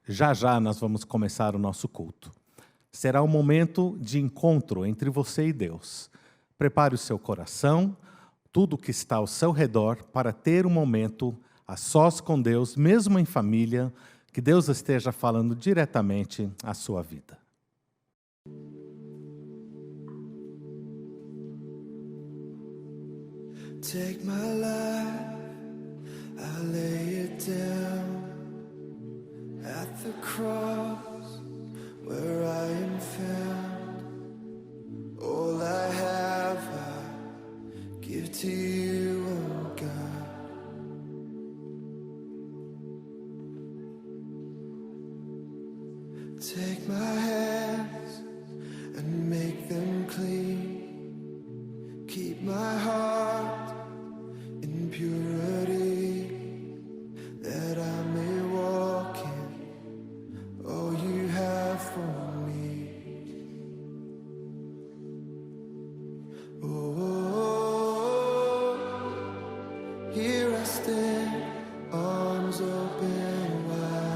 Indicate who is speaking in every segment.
Speaker 1: Já já nós vamos começar o nosso culto. Será um momento de encontro entre você e Deus. Prepare o seu coração, tudo que está ao seu redor, para ter um momento a sós com Deus, mesmo em família, que Deus esteja falando diretamente à sua vida.
Speaker 2: Take my life, I lay it down at the cross where I am found. All I have I give to you, oh God. Take my hands and make them clean. Keep my heart in purity, that I may walk in all you have for me. Oh, here I stand, arms open wide.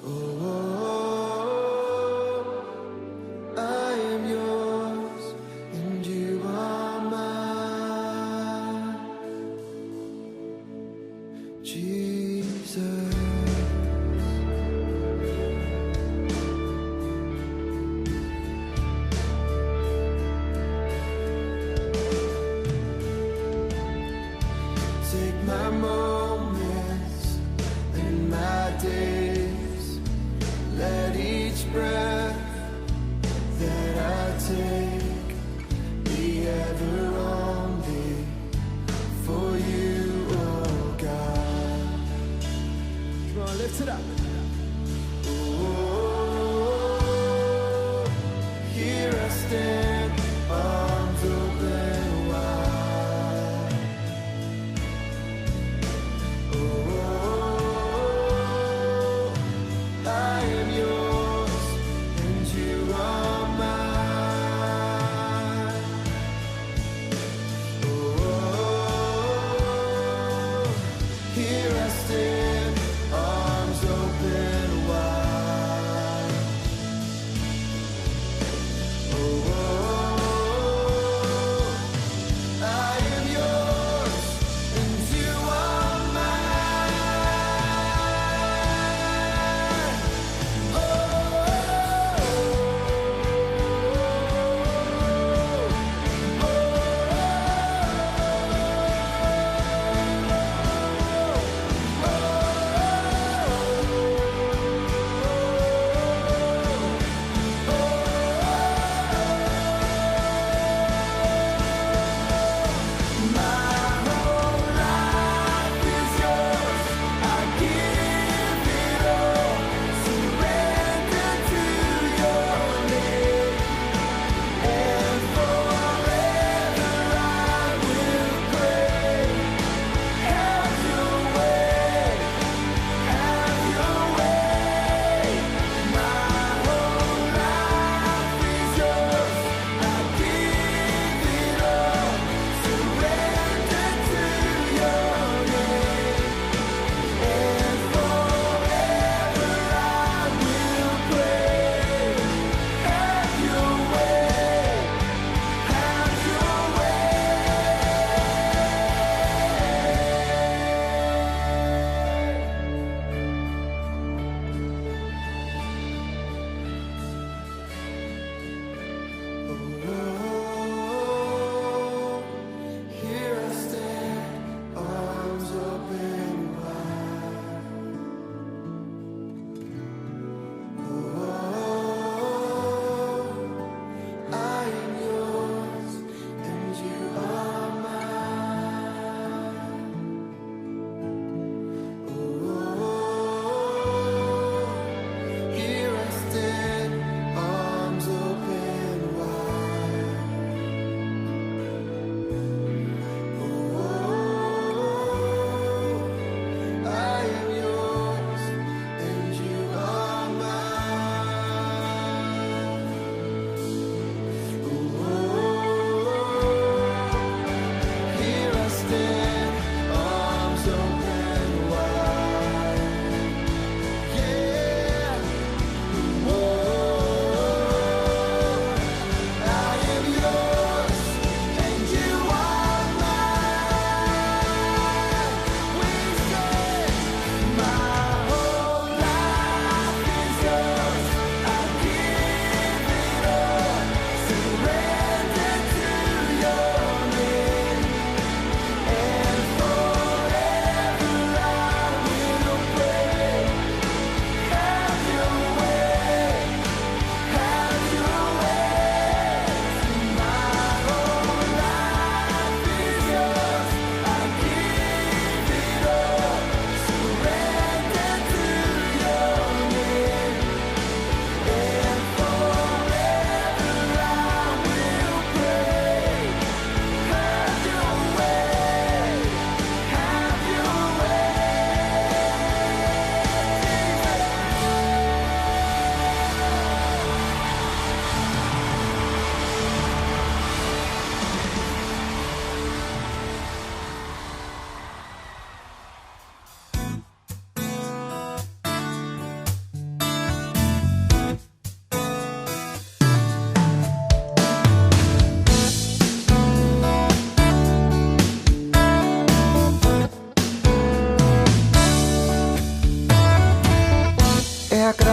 Speaker 2: Oh, I am yours and you are mine, Jesus. Take my moments and my days, let each breath that I take be ever only for you, oh God. Come on, lift it up. Oh, here I stand, arms open wide. Oh, I am yours and you are mine. Oh, here I stand, arms open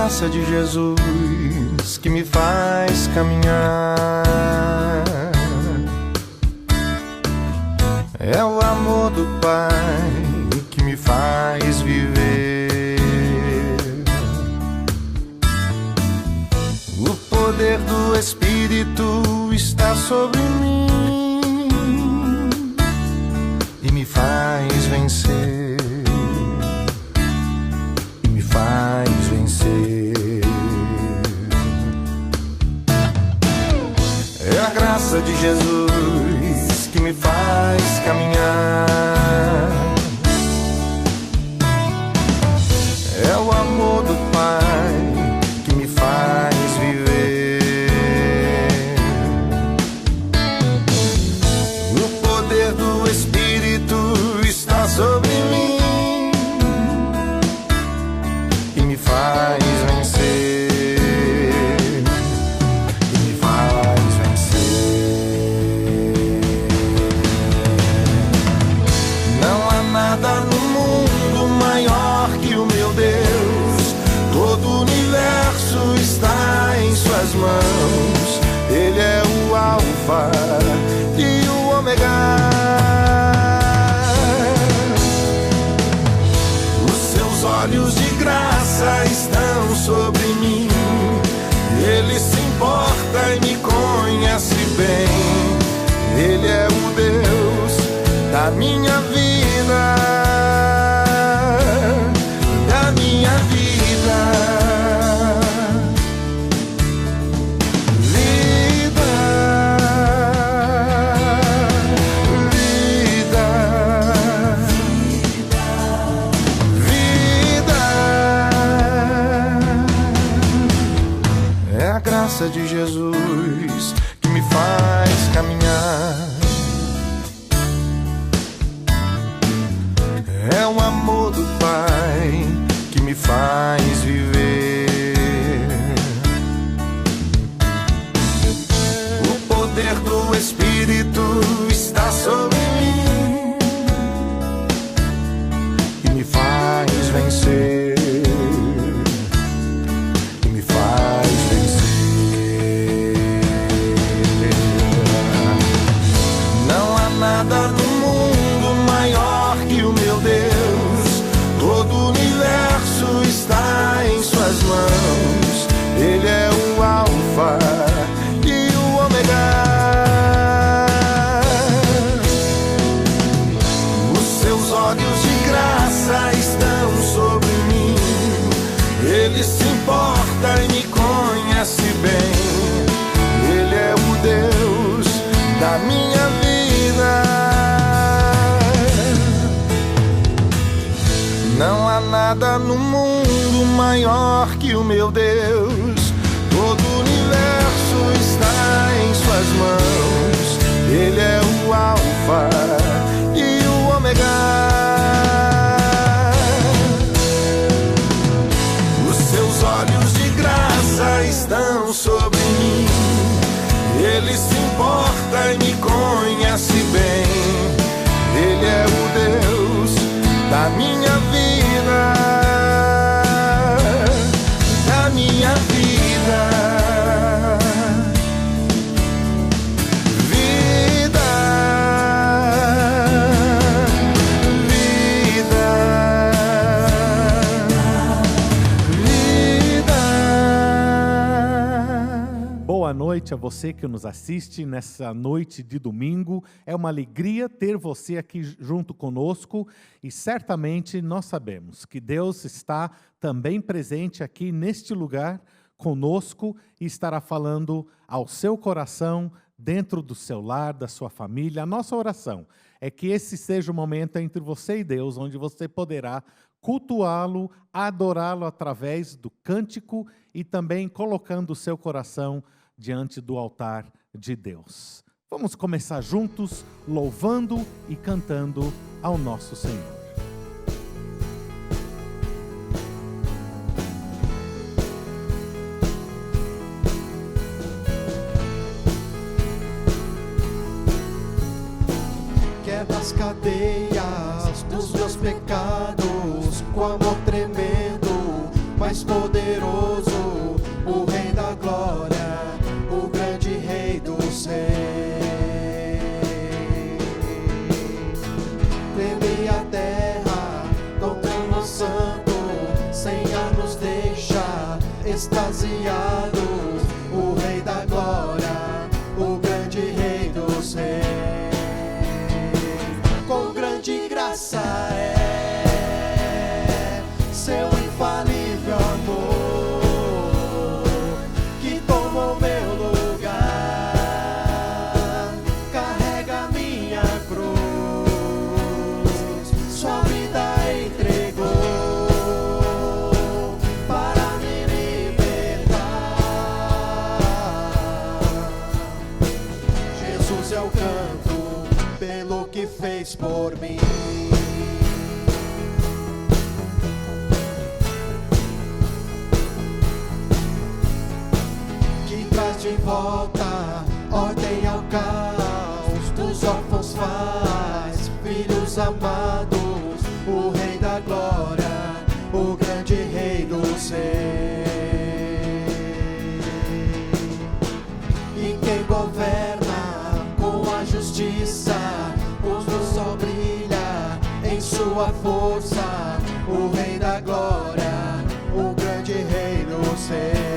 Speaker 2: graça de Jesus que me faz caminhar. É o amor do Pai que me faz viver. O poder do Espírito está sobre mim e me faz vencer. E me faz vencer. É a graça de Jesus que me faz caminhar. É o amor do Pai que me faz viver. O poder do Espírito está sobre mim e me faz vencer. E me faz vencer. Não há nada no mundo maior que o meu Deus. Todo o universo está em suas mãos. Ele é o Alfa e o Ômega. Os seus olhos de graça estão sobre mim. Ele se importa e me conhece bem. Ele é o Deus da minha vida, da minha vida, vida, vida, vida. É a graça de Jesus que me faz caminhar. É o amor do Pai que me faz viver. O poder do Espírito está sobre mim e me faz vencer. E me faz vencer. Não há nada no mundo maior que o meu Deus. Todo o universo está em suas mãos. Ele é o Alfa e o Ômega. Os seus olhos de graça estão sobre mim. Ele se importa e me conhece bem. Ele é o Deus da minha vida. Não há nada no mundo maior que o meu Deus. Todo o universo está em suas mãos. Ele é o Alfa e o Ômega. Os seus olhos de graça estão sobre mim. Ele se importa e me conhece bem. Ele é o Deus da minha vida, da minha vida, vida, vida, vida.
Speaker 1: Boa noite a você que nos assiste nessa noite de domingo. É uma alegria ter você aqui junto conosco e certamente nós sabemos que Deus está também presente aqui neste lugar conosco e estará falando ao seu coração, dentro do seu lar, da sua família. A nossa oração é que esse seja o momento entre você e Deus, onde você poderá cultuá-lo, adorá-lo através do cântico e também colocando o seu coração diante do altar de Deus. Vamos começar juntos, louvando e cantando ao nosso Senhor.
Speaker 3: Quebra as cadeias dos meus pecados com amor tremendo,
Speaker 2: mais poderoso, o Rei da glória, o grande Rei dos reis. Treme a terra, com teu santo, Senhor nos deixa extasiados, o Rei da glória, o grande Rei dos reis. Com grande graça é seu infalível amor, que tomou meu lugar, carrega minha cruz, sua vida entregou para me libertar. Jesus, eu canto pelo que fez por mim. Que traz de volta ordem ao caos, dos órfãos faz filhos amados, o Rei da glória, o grande Rei dos reis. E quem governa com a justiça, o sol brilha em sua força, o Rei da glória, o grande Rei dos reis.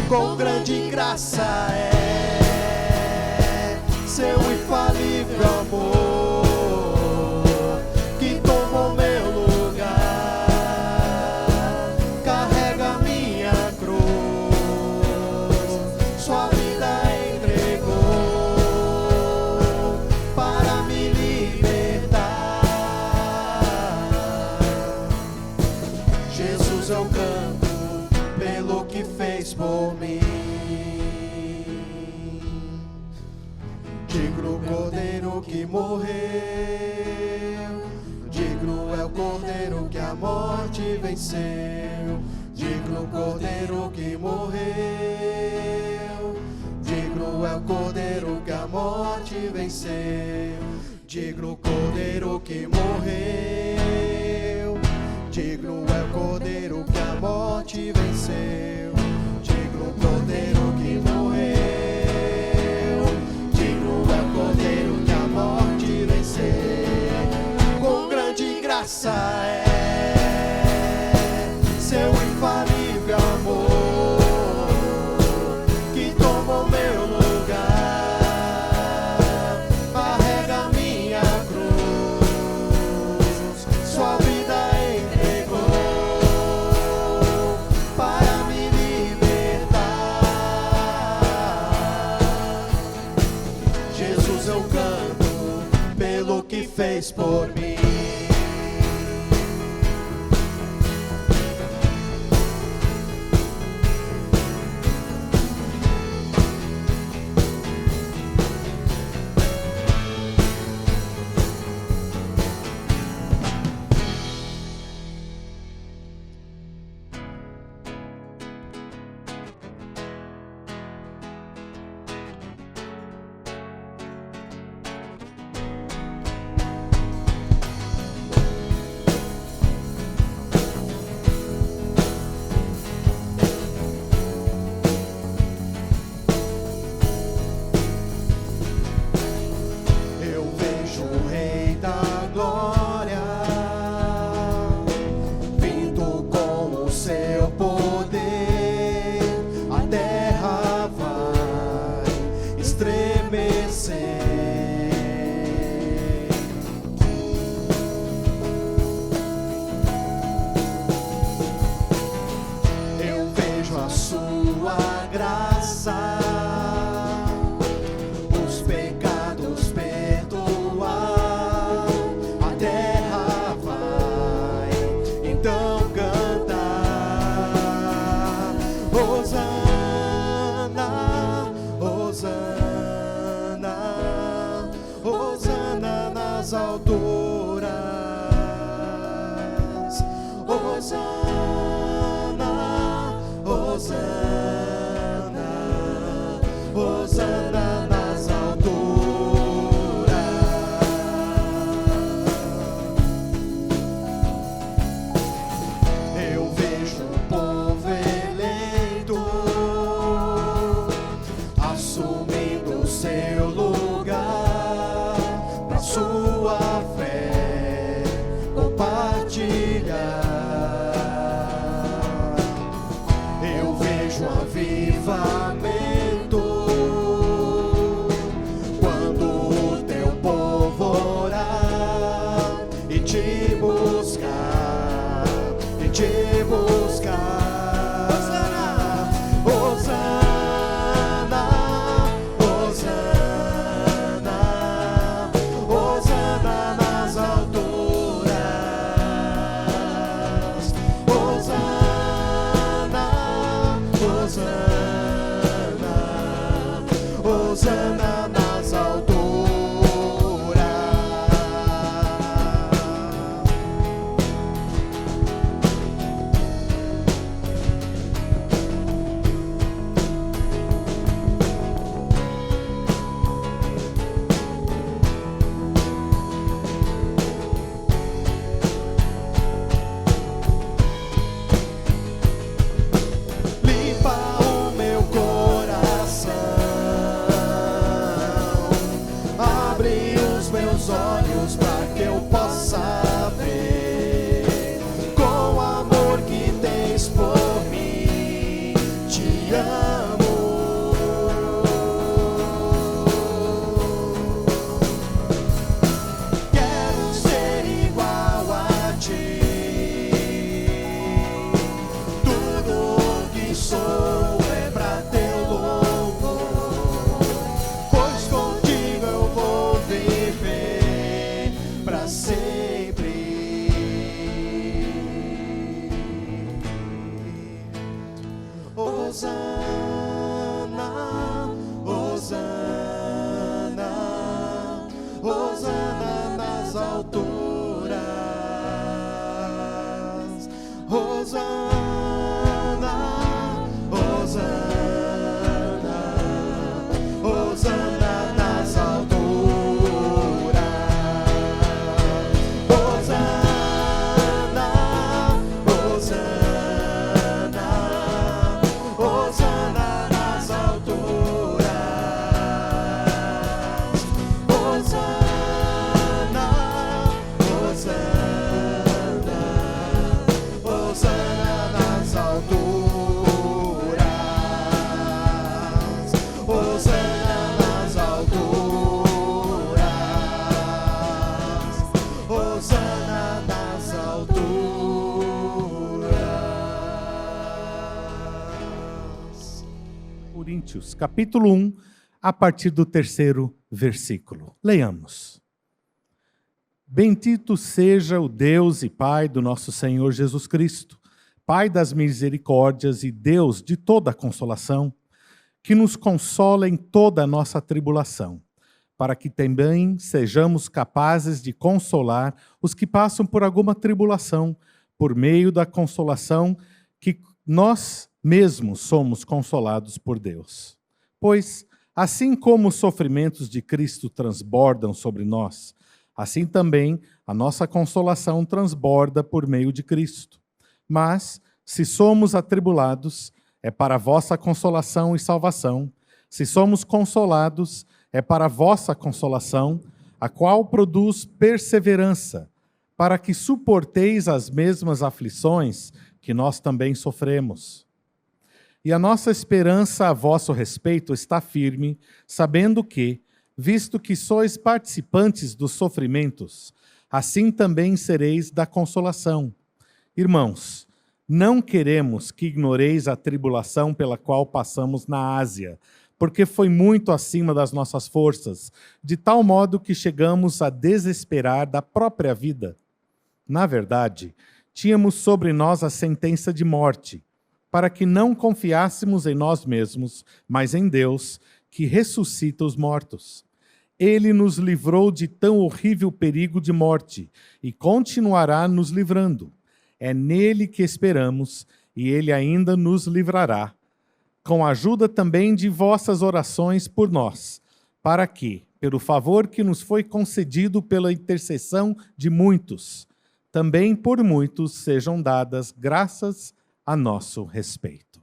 Speaker 2: Com grande graça é seu infalível amor, que tomou meu lugar, carrega minha cruz, sua vida entregou para me libertar. Jesus, eu canto pelo que fez por mim. Digno o Cordeiro que morreu, digno é o Cordeiro que a morte venceu. Digno o Cordeiro que morreu, digno é o Cordeiro que a morte venceu. Digno o Cordeiro que morreu, digno é o Cordeiro que a morte venceu. Digno o Cordeiro que morreu, digno é o Cordeiro que a morte venceu. Com grande graça é seu infalível amor, que tomou meu lugar, carrega minha cruz, sua vida entregou para me libertar. Jesus, eu canto pelo que fez por mim. nas alturas. Hosana, Hosana, Hosana nas alturas. Eu partilhar. Eu vejo um avivamento quando o teu povo orar e te buscar, e te buscar. Hosana, Hosana, Hosana nas alturas. Hosana, Hosana, Hosana nas alturas. Limpa o meu coração, abre os meus olhos para que eu possa ver com o amor que tens por mim. Te amo. Quero ser igual a ti. Tudo que sou é pra teu louvor, pois contigo eu vou viver pra sempre. Hosana, Hosana, Hosana nas alturas. Hosana, Hosana, Hosana nas alturas. Hosana, Hosana, Hosana nas alturas. Hosana, Hosana, Hosana nas alturas. Hosana nas alturas. Hosana nas alturas.
Speaker 1: Coríntios, capítulo 1, a partir do 3º versículo. Leiamos. Bendito seja o Deus e Pai do nosso Senhor Jesus Cristo, Pai das misericórdias e Deus de toda a consolação, que nos consola em toda a nossa tribulação, para que também sejamos capazes de consolar os que passam por alguma tribulação, por meio da consolação que nós mesmos somos consolados por Deus. Pois, assim como os sofrimentos de Cristo transbordam sobre nós, assim também a nossa consolação transborda por meio de Cristo. Mas, se somos atribulados, é para a vossa consolação e salvação. Se somos consolados, é para a vossa consolação, a qual produz perseverança, para que suporteis as mesmas aflições que nós também sofremos. E a nossa esperança a vosso respeito está firme, sabendo que, visto que sois participantes dos sofrimentos, assim também sereis da consolação. Irmãos, não queremos que ignoreis a tribulação pela qual passamos na Ásia, porque foi muito acima das nossas forças, de tal modo que chegamos a desesperar da própria vida. Na verdade, tínhamos sobre nós a sentença de morte, para que não confiássemos em nós mesmos, mas em Deus, que ressuscita os mortos. Ele nos livrou de tão horrível perigo de morte e continuará nos livrando. É nele que esperamos e ele ainda nos livrará, com a ajuda também de vossas orações por nós, para que, pelo favor que nos foi concedido pela intercessão de muitos, também por muitos sejam dadas graças a nosso respeito.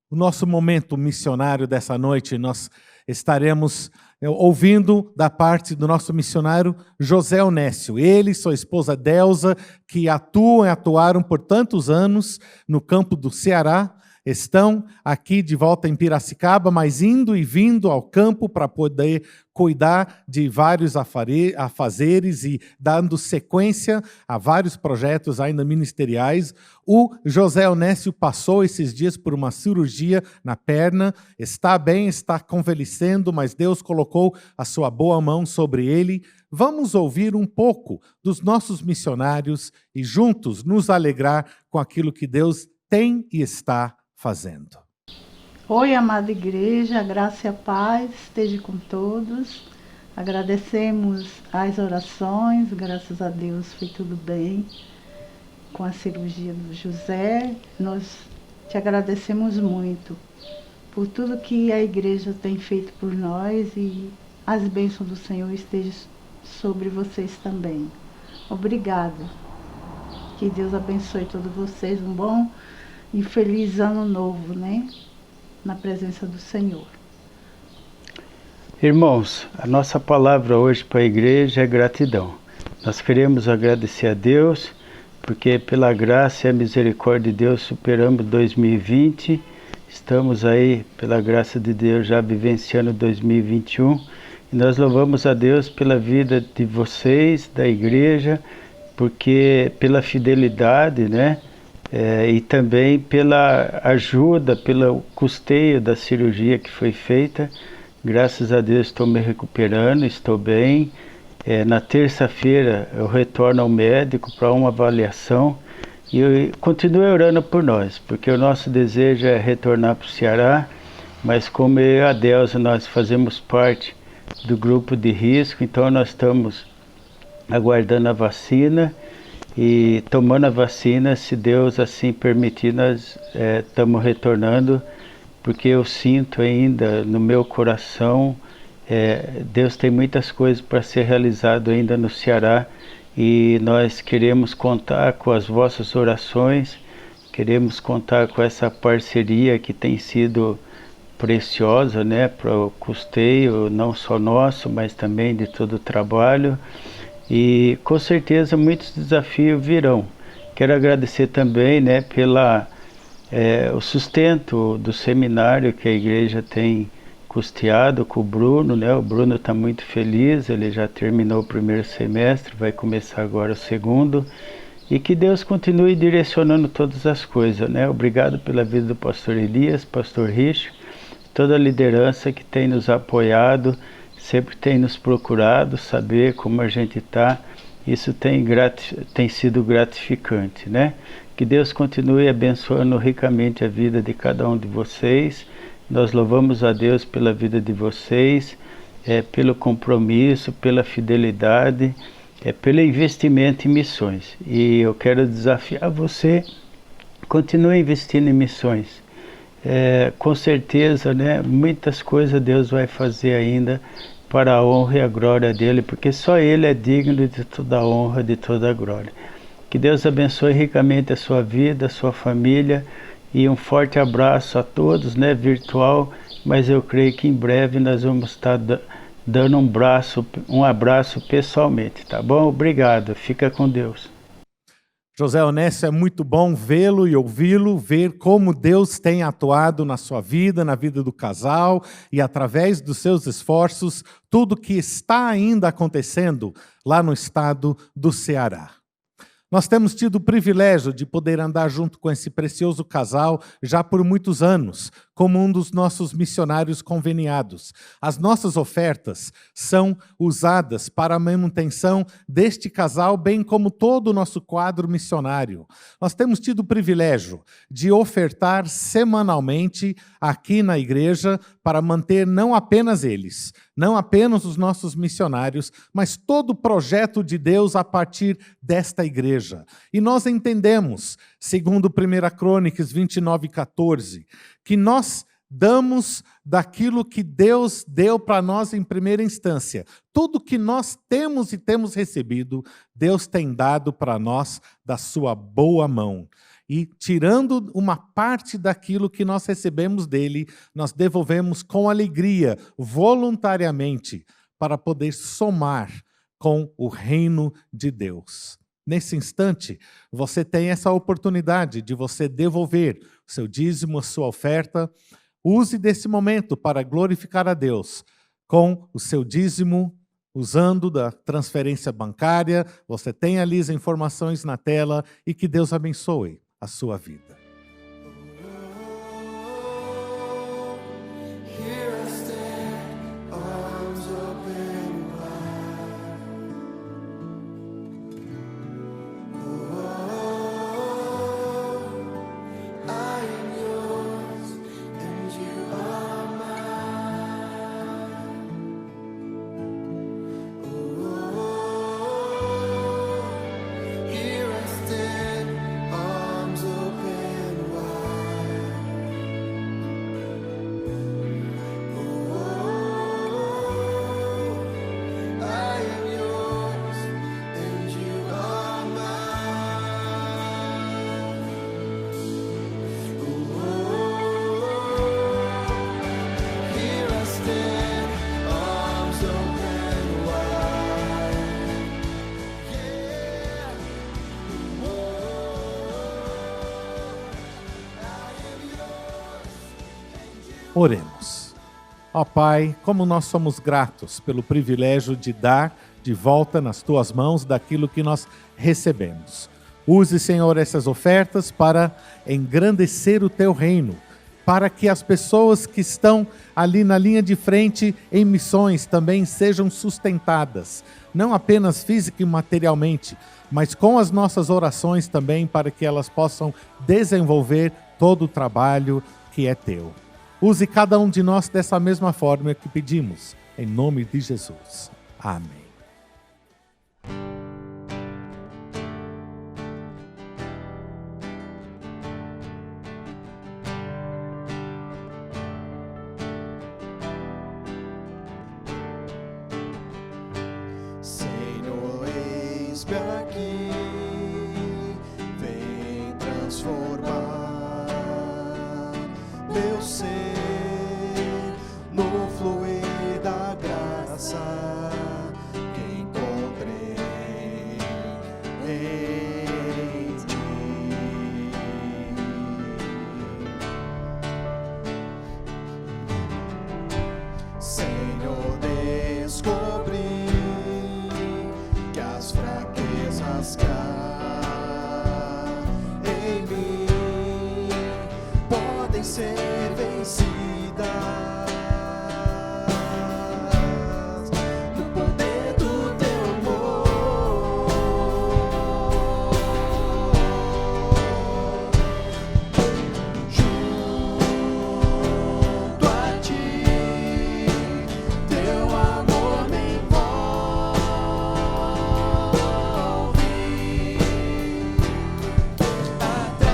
Speaker 1: o nosso momento missionário dessa noite, nós estaremos ouvindo da parte do nosso missionário José Onésio. Ele e sua esposa Delza, que atuaram por tantos anos no campo do Ceará, estão aqui de volta em Piracicaba, mas indo e vindo ao campo para poder cuidar de vários afazeres e dando sequência a vários projetos ainda ministeriais. O José Onésio passou esses dias por uma cirurgia na perna, está bem, está convalescendo, mas Deus colocou a sua boa mão sobre ele. Vamos ouvir um pouco dos nossos missionários e juntos nos alegrar com aquilo que Deus tem e está fazendo.
Speaker 3: Oi, amada igreja, a graça e a paz esteja com todos. Agradecemos as orações, graças a Deus foi tudo bem com a cirurgia do José. Nós te agradecemos muito por tudo que a igreja tem feito por nós e as bênçãos do Senhor estejam sobre vocês também. Obrigada. Que Deus abençoe todos vocês. Um bom e feliz ano novo, né? Na presença do Senhor.
Speaker 4: Irmãos, a nossa palavra hoje para a igreja é gratidão. Nós queremos agradecer a Deus, porque pela graça e a misericórdia de Deus superamos 2020. Estamos aí, pela graça de Deus, já vivenciando 2021. E nós louvamos a Deus pela vida de vocês, da igreja, porque pela fidelidade, né? E também pela ajuda, pelo custeio da cirurgia que foi feita. Graças a Deus estou me recuperando, estou bem. Na terça-feira eu retorno ao médico para uma avaliação e eu continuo orando por nós, porque o nosso desejo é retornar para o Ceará, mas como eu e a Delza nós fazemos parte do grupo de risco, então nós estamos aguardando a vacina. E tomando a vacina, se Deus assim permitir, nós estamos retornando, porque eu sinto ainda no meu coração, Deus tem muitas coisas para ser realizado ainda no Ceará, e nós queremos contar com as vossas orações, queremos contar com essa parceria que tem sido preciosa, né, para o custeio, não só nosso, mas também de todo o trabalho. E com certeza muitos desafios virão. Quero agradecer também, né, o sustento do seminário que a igreja tem custeado com o Bruno, né? O Bruno está muito feliz, ele já terminou o primeiro semestre, vai começar agora o segundo. E que Deus continue direcionando todas as coisas, né? Obrigado pela vida do pastor Elias, pastor Rich, toda a liderança que tem nos apoiado, sempre tem nos procurado saber como a gente está. Isso tem sido gratificante, né? Que Deus continue abençoando ricamente a vida de cada um de vocês. Nós louvamos a Deus pela vida de vocês, pelo compromisso, pela fidelidade, pelo investimento em missões. E eu quero desafiar você, continue investindo em missões. Com certeza, né, muitas coisas Deus vai fazer ainda para a honra e a glória dele, porque só ele é digno de toda a honra, de toda a glória. Que Deus abençoe ricamente a sua vida, a sua família, e um forte abraço a todos, né, virtual, mas eu creio que em breve nós vamos estar dando um abraço pessoalmente, tá bom? Obrigado, fica com Deus.
Speaker 1: José Onésio, é muito bom vê-lo e ouvi-lo, ver como Deus tem atuado na sua vida, na vida do casal, e através dos seus esforços, tudo que está ainda acontecendo lá no estado do Ceará. Nós temos tido o privilégio de poder andar junto com esse precioso casal já por muitos anos, como um dos nossos missionários conveniados. As nossas ofertas são usadas para a manutenção deste casal, bem como todo o nosso quadro missionário. Nós temos tido o privilégio de ofertar semanalmente aqui na igreja para manter não apenas eles, não apenas os nossos missionários, mas todo o projeto de Deus a partir desta igreja. E nós entendemos, segundo 1 Crônicas 29:14, que nós damos daquilo que Deus deu para nós em primeira instância. Tudo que nós temos e temos recebido, Deus tem dado para nós da sua boa mão. e tirando uma parte daquilo que nós recebemos dele, nós devolvemos com alegria, voluntariamente, para poder somar com o reino de Deus. Nesse instante, você tem essa oportunidade de você devolver o seu dízimo, a sua oferta. Use desse momento para glorificar a Deus com o seu dízimo, usando da transferência bancária. Você tem ali as informações na tela e que Deus abençoe a sua vida. Oremos. Ó Pai, como nós somos gratos pelo privilégio de dar de volta nas Tuas mãos daquilo que nós recebemos. Use, Senhor, essas ofertas para engrandecer o Teu reino, para que as pessoas que estão ali na linha de frente em missões também sejam sustentadas, não apenas física e materialmente, mas com as nossas orações também, para que elas possam desenvolver todo o trabalho que é Teu. Use cada um de nós dessa mesma forma que pedimos, em nome de Jesus. Amém.
Speaker 2: Senhor, eis-me aqui, vem transformar meu ser no fluir da graça que encontrei em ti. Senhor, descobri que as fraquezas que há em mim podem ser vencidas no poder do Teu amor. Junto a Ti, Teu amor me envolve, atrai-me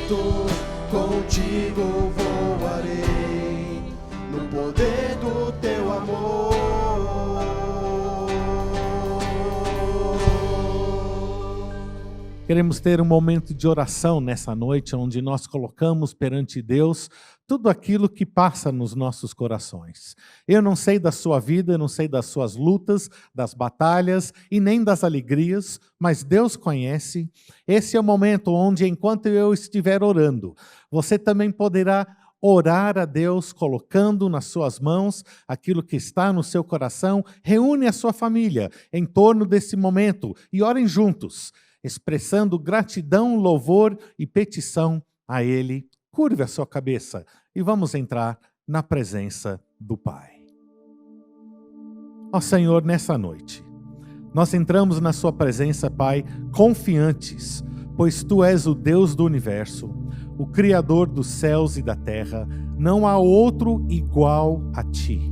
Speaker 2: alto, contigo voarei, no poder do teu amor.
Speaker 1: Queremos ter um momento de oração nessa noite, onde nós colocamos perante Deus tudo aquilo que passa nos nossos corações. Eu não sei da sua vida, eu não sei das suas lutas, das batalhas e nem das alegrias, mas Deus conhece. Esse é o momento onde, enquanto eu estiver orando, você também poderá orar a Deus, colocando nas suas mãos aquilo que está no seu coração. Reúne a sua família em torno desse momento e orem juntos, expressando gratidão, louvor e petição a Ele. Curve a sua cabeça e vamos entrar na presença do Pai. Ó Senhor, nessa noite, nós entramos na sua presença, Pai, confiantes, pois Tu és o Deus do universo, o Criador dos céus e da terra. Não há outro igual a Ti.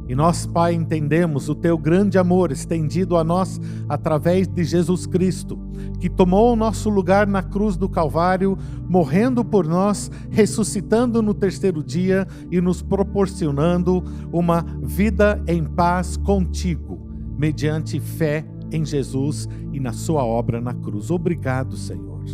Speaker 1: E nós, Pai, entendemos o Teu grande amor estendido a nós através de Jesus Cristo, que tomou o nosso lugar na cruz do Calvário, morrendo por nós, ressuscitando no terceiro dia e nos proporcionando uma vida em paz contigo, mediante fé em Jesus e na sua obra na cruz. Obrigado, Senhor.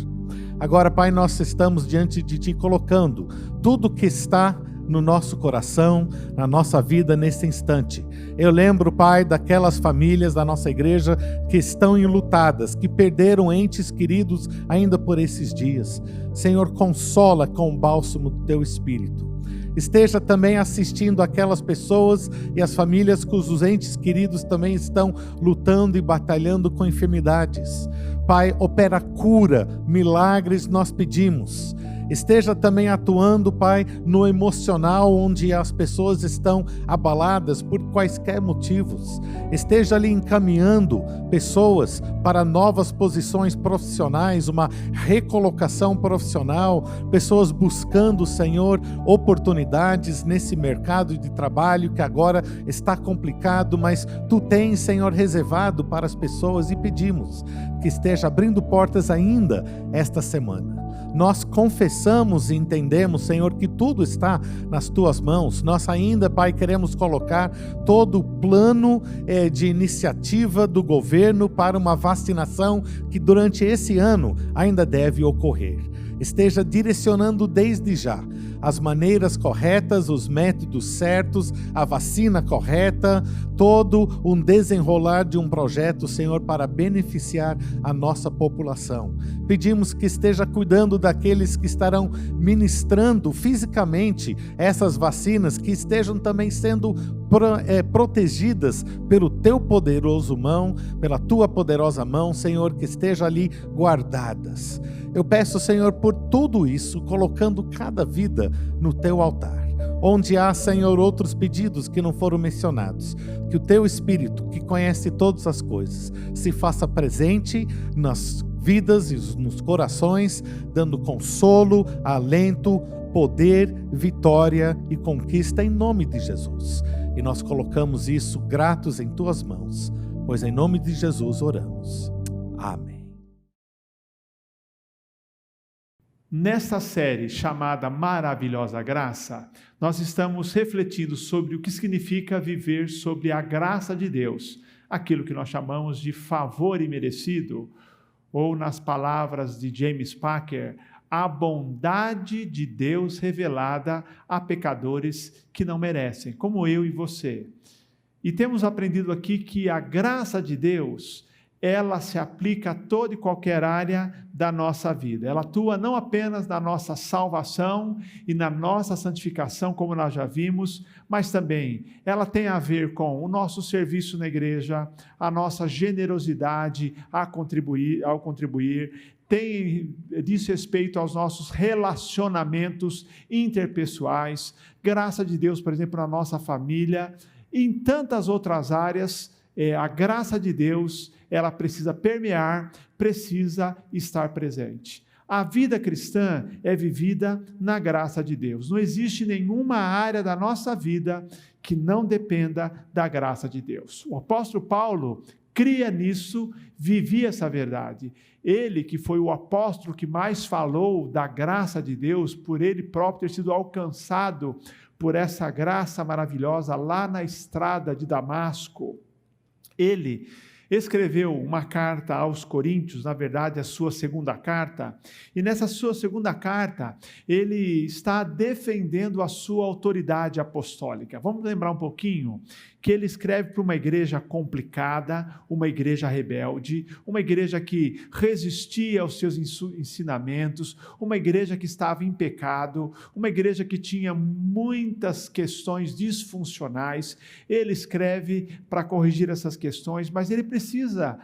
Speaker 1: Agora, Pai, nós estamos diante de Ti colocando tudo que está no nosso coração, na nossa vida nesse instante. Eu lembro, Pai, daquelas famílias da nossa igreja que estão enlutadas, que perderam entes queridos ainda por esses dias. Senhor, consola com o bálsamo do Teu Espírito. Esteja também assistindo aquelas pessoas e as famílias cujos entes queridos também estão lutando e batalhando com enfermidades. Pai, opera cura, milagres nós pedimos. Esteja também atuando, Pai, no emocional, onde as pessoas estão abaladas por quaisquer motivos. Esteja ali encaminhando pessoas para novas posições profissionais, uma recolocação profissional, pessoas buscando, Senhor, oportunidades nesse mercado de trabalho que agora está complicado, mas Tu tens, Senhor, reservado para as pessoas, e pedimos que esteja abrindo portas ainda esta semana. Nós confessamos e entendemos, Senhor, que tudo está nas Tuas mãos. Nós ainda, Pai, queremos colocar todo o plano de iniciativa do governo para uma vacinação que durante esse ano ainda deve ocorrer. Esteja direcionando desde já as maneiras corretas, os métodos certos, a vacina correta, todo um desenrolar de um projeto, Senhor, para beneficiar a nossa população. Pedimos que esteja cuidando daqueles que estarão ministrando fisicamente essas vacinas, que estejam também sendo protegidas pelo Teu poderoso mão, pela Tua poderosa mão, Senhor, que esteja ali guardadas. Eu peço, Senhor, por tudo isso, colocando cada vida no Teu altar. Onde há, Senhor, outros pedidos que não foram mencionados, que o Teu Espírito, que conhece todas as coisas, se faça presente nas vidas e nos corações, dando consolo, alento, poder, vitória e conquista em nome de Jesus. E nós colocamos isso gratos em Tuas mãos, pois em nome de Jesus oramos. Amém.
Speaker 5: Nesta série chamada Maravilhosa Graça, nós estamos refletindo sobre o que significa viver sobre a graça de Deus, aquilo que nós chamamos de favor imerecido, ou nas palavras de James Packer, a bondade de Deus revelada a pecadores que não merecem, como eu e você. E temos aprendido aqui que a graça de Deus, ela se aplica a toda e qualquer área da nossa vida. Ela atua não apenas na nossa salvação e na nossa santificação, como nós já vimos, mas também ela tem a ver com o nosso serviço na igreja, a nossa generosidade ao contribuir, diz respeito aos nossos relacionamentos interpessoais, graça de Deus, por exemplo, na nossa família, e em tantas outras áreas. A graça de Deus, ela precisa permear, precisa estar presente. A vida cristã é vivida na graça de Deus. Não existe nenhuma área da nossa vida que não dependa da graça de Deus. O apóstolo Paulo cria nisso, vivia essa verdade. Ele, que foi o apóstolo que mais falou da graça de Deus, por ele próprio ter sido alcançado por essa graça maravilhosa lá na estrada de Damasco, ele escreveu uma carta aos Coríntios, na verdade a sua segunda carta, e nessa sua segunda carta ele está defendendo a sua autoridade apostólica. Vamos lembrar um pouquinho que ele escreve para uma igreja complicada, uma igreja rebelde, uma igreja que resistia aos seus ensinamentos, uma igreja que estava em pecado, uma igreja que tinha muitas questões disfuncionais. Ele escreve para corrigir essas questões, mas ele precisa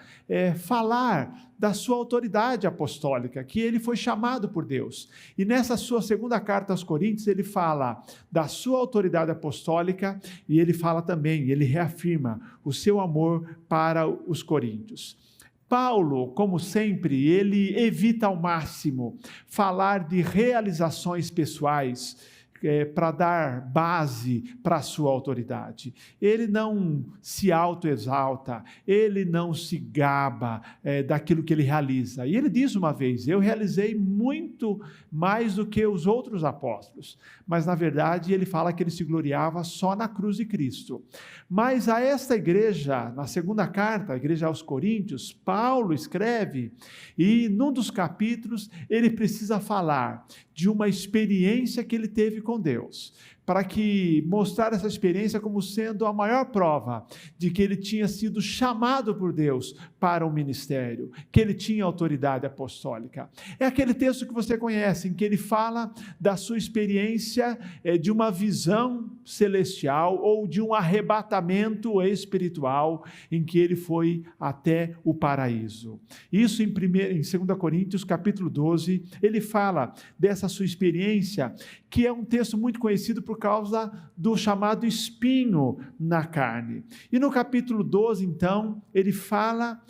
Speaker 5: falar da sua autoridade apostólica, que ele foi chamado por Deus. E nessa sua segunda carta aos Coríntios, ele fala da sua autoridade apostólica e ele fala também, ele reafirma o seu amor para os coríntios. Paulo, como sempre, ele evita ao máximo falar de realizações pessoais, para dar base para a sua autoridade. Ele não se autoexalta, ele não se gaba daquilo que ele realiza. E ele diz uma vez: eu realizei muito mais do que os outros apóstolos. Mas, na verdade, ele fala que ele se gloriava só na cruz de Cristo. Mas a esta igreja, na segunda carta, a igreja aos Coríntios, Paulo escreve, e num dos capítulos ele precisa falar de uma experiência que ele teve com Deus, para que mostrar essa experiência como sendo a maior prova de que ele tinha sido chamado por Deus para um ministério, que ele tinha autoridade apostólica. É aquele texto que você conhece, em que ele fala da sua experiência de uma visão celestial ou de um arrebatamento espiritual, em que ele foi até o paraíso. Isso em 2 Coríntios capítulo 12, ele fala dessa sua experiência, que é um texto muito conhecido por causa do chamado espinho na carne. E no capítulo 12, então, ele fala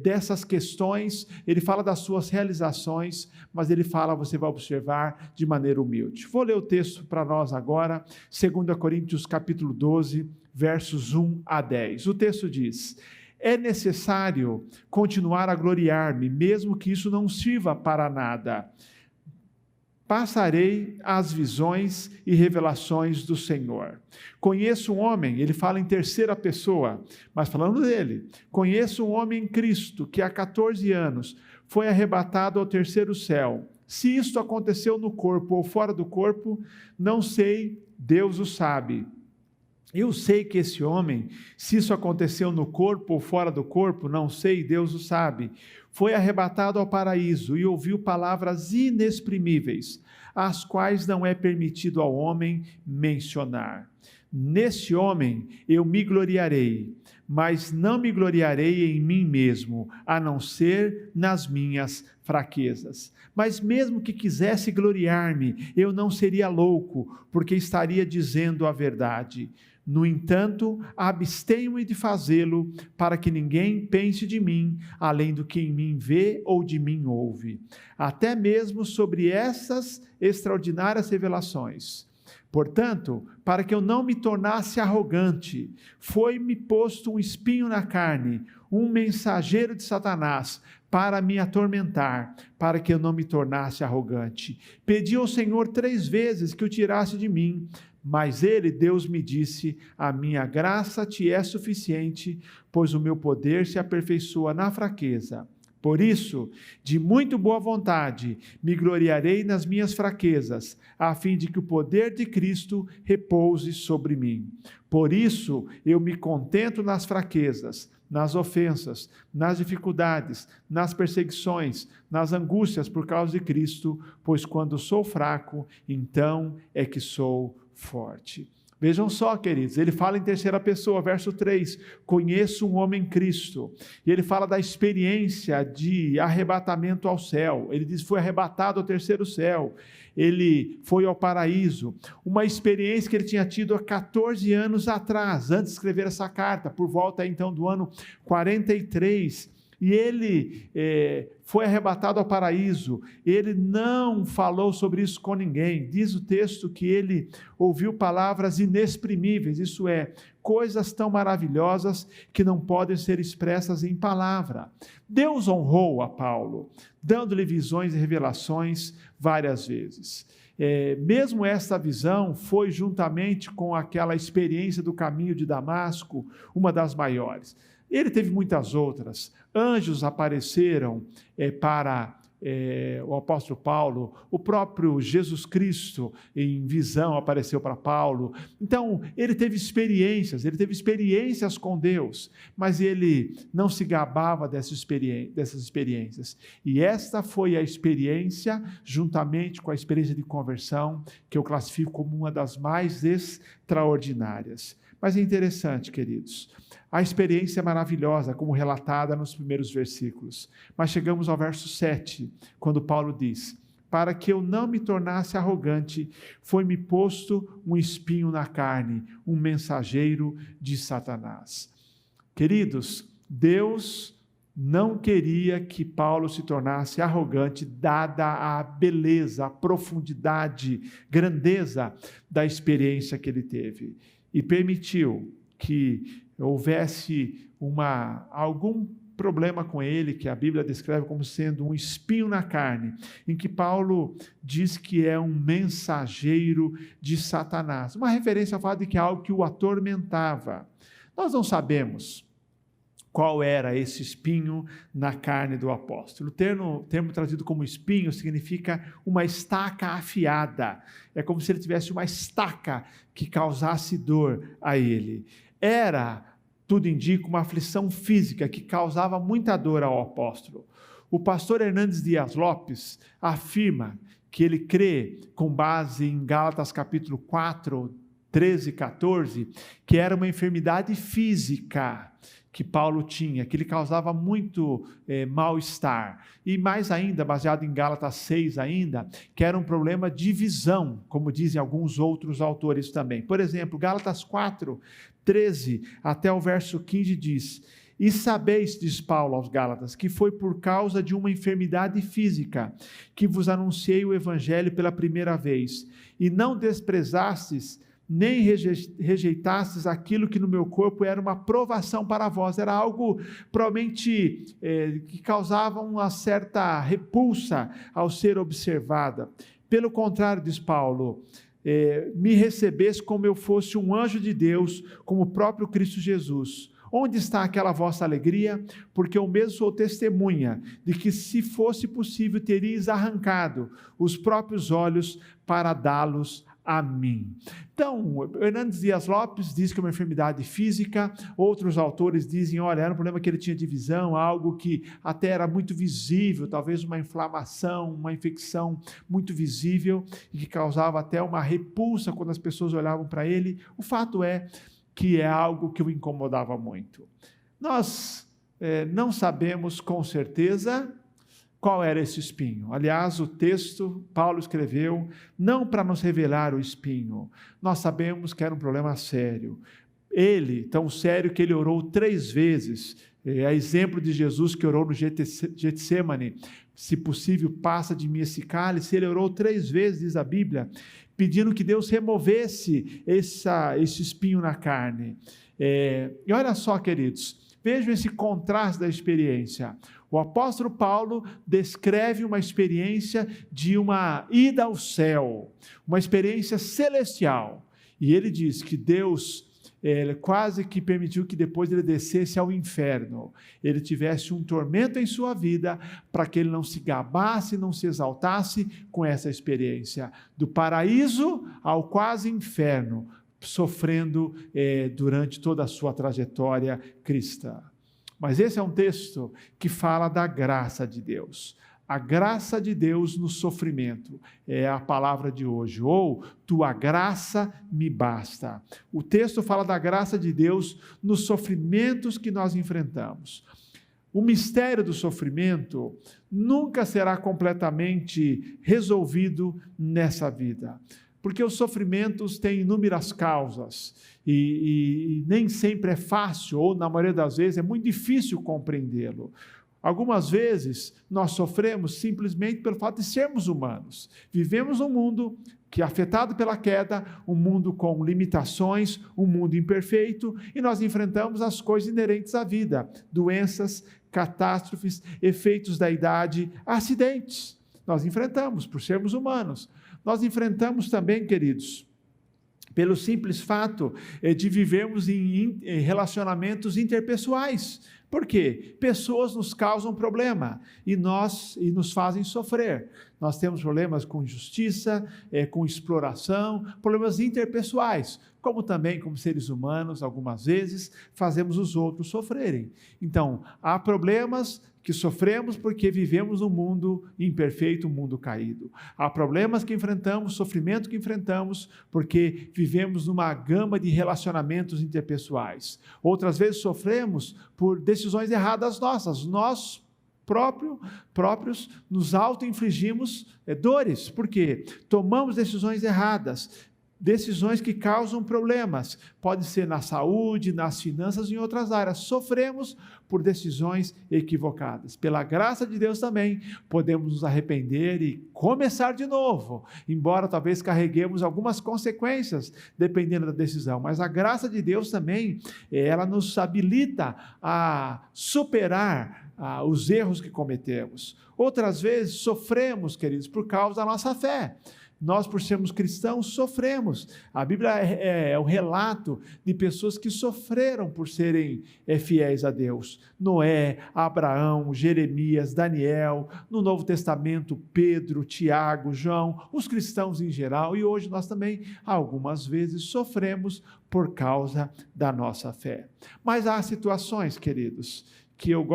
Speaker 5: dessas questões, ele fala das suas realizações, mas ele fala, você vai observar, de maneira humilde. Vou ler o texto para nós agora, 2 Coríntios capítulo 12, versos 1 a 10. O texto diz: é necessário continuar a gloriar-me, mesmo que isso não sirva para nada. Passarei às visões e revelações do Senhor. Conheço um homem, ele fala em terceira pessoa, mas falando dele. Conheço um homem em Cristo que há 14 anos foi arrebatado ao terceiro céu. Se isto aconteceu no corpo ou fora do corpo, não sei, Deus o sabe. Eu sei que esse homem, se isso aconteceu no corpo ou fora do corpo, não sei, Deus o sabe, foi arrebatado ao paraíso e ouviu palavras inexprimíveis, as quais não é permitido ao homem mencionar. Nesse homem eu me gloriarei, mas não me gloriarei em mim mesmo, a não ser nas minhas fraquezas. Mas mesmo que quisesse gloriar-me, eu não seria louco, porque estaria dizendo a verdade. No entanto, abstenho-me de fazê-lo, para que ninguém pense de mim, além do que em mim vê ou de mim ouve. Até mesmo sobre essas extraordinárias revelações. Portanto, para que eu não me tornasse arrogante, foi-me posto um espinho na carne, um mensageiro de Satanás, para me atormentar, para que eu não me tornasse arrogante. Pedi ao Senhor 3 vezes que o tirasse de mim, mas ele, Deus, me disse: a minha graça te é suficiente, pois o meu poder se aperfeiçoa na fraqueza. Por isso, de muito boa vontade, me gloriarei nas minhas fraquezas, a fim de que o poder de Cristo repouse sobre mim. Por isso, eu me contento nas fraquezas, nas ofensas, nas dificuldades, nas perseguições, nas angústias por causa de Cristo, pois quando sou fraco, então é que sou forte. Vejam só, queridos, ele fala em terceira pessoa, verso 3, conheço um homem em Cristo, e ele fala da experiência de arrebatamento ao céu. Ele diz, foi arrebatado ao terceiro céu, ele foi ao paraíso, uma experiência que ele tinha tido há 14 anos atrás, antes de escrever essa carta, por volta então do ano 43, e ele foi arrebatado ao paraíso. Ele não falou sobre isso com ninguém. Diz o texto que ele ouviu palavras inexprimíveis, isso é, coisas tão maravilhosas que não podem ser expressas em palavra. Deus honrou a Paulo, dando-lhe visões e revelações várias vezes. Mesmo esta visão foi, juntamente com aquela experiência do caminho de Damasco, uma das maiores. Ele teve muitas outras. Anjos apareceram para o apóstolo Paulo, o próprio Jesus Cristo em visão apareceu para Paulo. Então, ele teve experiências com Deus, mas ele não se gabava dessas experiências. E esta foi a experiência, juntamente com a experiência de conversão, que eu classifico como uma das mais extraordinárias. Mas é interessante, queridos, a experiência é maravilhosa, como relatada nos primeiros versículos. Mas chegamos ao verso 7, quando Paulo diz: para que eu não me tornasse arrogante, foi-me posto um espinho na carne, um mensageiro de Satanás. Queridos, Deus não queria que Paulo se tornasse arrogante, dada a beleza, a profundidade, grandeza da experiência que ele teve. E permitiu que houvesse algum problema com ele, que a Bíblia descreve como sendo um espinho na carne, em que Paulo diz que é um mensageiro de Satanás. Uma referência ao fato de que é algo que o atormentava. Nós não sabemos qual era esse espinho na carne do apóstolo. O termo traduzido como espinho significa uma estaca afiada. É como se ele tivesse uma estaca que causasse dor a ele. Tudo indica, uma aflição física que causava muita dor ao apóstolo. O pastor Hernandes Dias Lopes afirma que ele crê, com base em Gálatas capítulo 4, 13 e 14, que era uma enfermidade física que Paulo tinha, que lhe causava muito mal-estar. E mais ainda, baseado em Gálatas 6 ainda, que era um problema de visão, como dizem alguns outros autores também. Por exemplo, Gálatas 4, 13 até o verso 15 diz: e sabeis, diz Paulo aos Gálatas, que foi por causa de uma enfermidade física que vos anunciei o evangelho pela primeira vez, e não desprezastes nem rejeitastes aquilo que no meu corpo era uma provação para vós, era algo provavelmente que causava uma certa repulsa ao ser observada. Pelo contrário, diz Paulo, me recebeste como eu fosse um anjo de Deus, como o próprio Cristo Jesus. Onde está aquela vossa alegria? Porque eu mesmo sou testemunha de que, se fosse possível, teríeis arrancado os próprios olhos para dá-los a mim. Então, Hernandes Dias Lopes diz que é uma enfermidade física, outros autores dizem, olha, era um problema que ele tinha de visão, algo que até era muito visível, talvez uma inflamação, uma infecção muito visível, e que causava até uma repulsa quando as pessoas olhavam para ele. O fato é que é algo que o incomodava muito. Nós não sabemos com certeza qual era esse espinho. Aliás, o texto, Paulo escreveu, não para nos revelar o espinho. Nós sabemos que era um problema sério. Ele, tão sério que ele orou 3 vezes, a exemplo de Jesus que orou no Getsemane, se possível, passa de mim esse cálice. Ele orou 3 vezes, diz a Bíblia, pedindo que Deus removesse esse espinho na carne. E olha só, queridos, vejam esse contraste da experiência. O apóstolo Paulo descreve uma experiência de uma ida ao céu, uma experiência celestial. E ele diz que Deus quase que permitiu que depois ele descesse ao inferno, ele tivesse um tormento em sua vida, para que ele não se gabasse, não se exaltasse com essa experiência, do paraíso ao quase inferno, sofrendo durante toda a sua trajetória cristã. Mas esse é um texto que fala da graça de Deus. A graça de Deus no sofrimento é a palavra de hoje, ou tua graça me basta. O texto fala da graça de Deus nos sofrimentos que nós enfrentamos. O mistério do sofrimento nunca será completamente resolvido nessa vida, porque os sofrimentos têm inúmeras causas e nem sempre é fácil, ou na maioria das vezes é muito difícil compreendê-lo. Algumas vezes nós sofremos simplesmente pelo fato de sermos humanos. Vivemos um mundo que é afetado pela queda, um mundo com limitações, um mundo imperfeito, e nós enfrentamos as coisas inerentes à vida, doenças, catástrofes, efeitos da idade, acidentes. Nós enfrentamos por sermos humanos. Nós enfrentamos também, queridos, pelo simples fato de vivermos em relacionamentos interpessoais. Por quê? Pessoas nos causam problema e nos fazem sofrer. Nós temos problemas com injustiça, com exploração, problemas interpessoais, como também, como seres humanos, algumas vezes, fazemos os outros sofrerem. Então, há problemas que sofremos porque vivemos um mundo imperfeito, um mundo caído. Há problemas que enfrentamos, sofrimento que enfrentamos, porque vivemos numa gama de relacionamentos interpessoais. Outras vezes sofremos por decisões erradas nossas. Nós próprios nos auto-infligimos dores, porque tomamos decisões erradas, decisões que causam problemas, pode ser na saúde, nas finanças e em outras áreas. Sofremos por decisões equivocadas. Pela graça de Deus também, podemos nos arrepender e começar de novo, embora talvez carreguemos algumas consequências, dependendo da decisão. Mas a graça de Deus também, ela nos habilita a superar os erros que cometemos. Outras vezes sofremos, queridos, por causa da nossa fé. Nós, por sermos cristãos, sofremos. A Bíblia é o relato de pessoas que sofreram por serem fiéis a Deus. Noé, Abraão, Jeremias, Daniel, no Novo Testamento, Pedro, Tiago, João, os cristãos em geral, e hoje nós também, algumas vezes, sofremos por causa da nossa fé. Mas há situações, queridos, que eu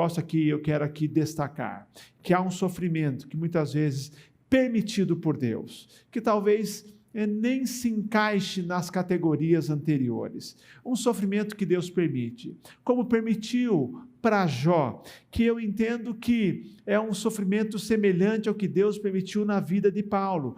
Speaker 5: quero aqui destacar, que há um sofrimento que muitas vezes permitido por Deus, que talvez nem se encaixe nas categorias anteriores. Um sofrimento que Deus permite, como permitiu para Jó, que eu entendo que é um sofrimento semelhante ao que Deus permitiu na vida de Paulo.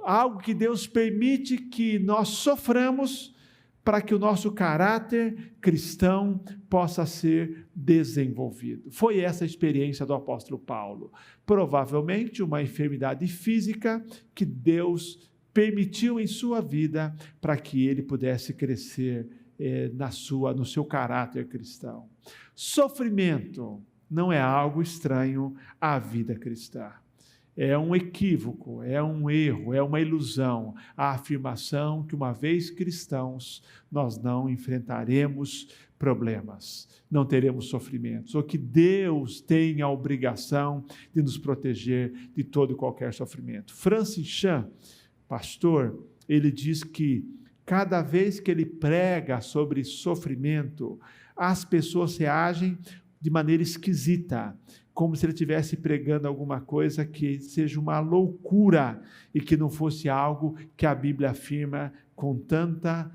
Speaker 5: Algo que Deus permite que nós soframos para que o nosso caráter cristão possa ser desenvolvido. Foi essa a experiência do apóstolo Paulo. Provavelmente uma enfermidade física que Deus permitiu em sua vida para que ele pudesse crescer no seu caráter cristão. Sofrimento não é algo estranho à vida cristã. É um equívoco, é um erro, é uma ilusão, a afirmação que uma vez cristãos, nós não enfrentaremos problemas, não teremos sofrimentos, ou que Deus tem a obrigação de nos proteger de todo e qualquer sofrimento. Francis Chan, pastor, ele diz que cada vez que ele prega sobre sofrimento, as pessoas reagem de maneira esquisita, como se ele estivesse pregando alguma coisa que seja uma loucura e que não fosse algo que a Bíblia afirma com tanta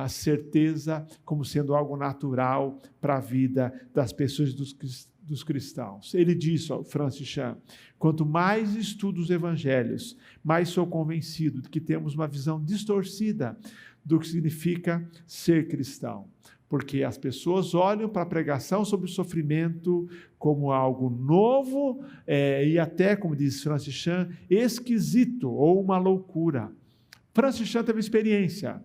Speaker 5: certeza como sendo algo natural para a vida das pessoas dos cristãos. Ele diz, Francis Chan, quanto mais estudo os evangelhos, mais sou convencido de que temos uma visão distorcida do que significa ser cristão. Porque as pessoas olham para a pregação sobre o sofrimento como algo novo e até, como diz Francis Chan, esquisito ou uma loucura. Francis Chan teve experiência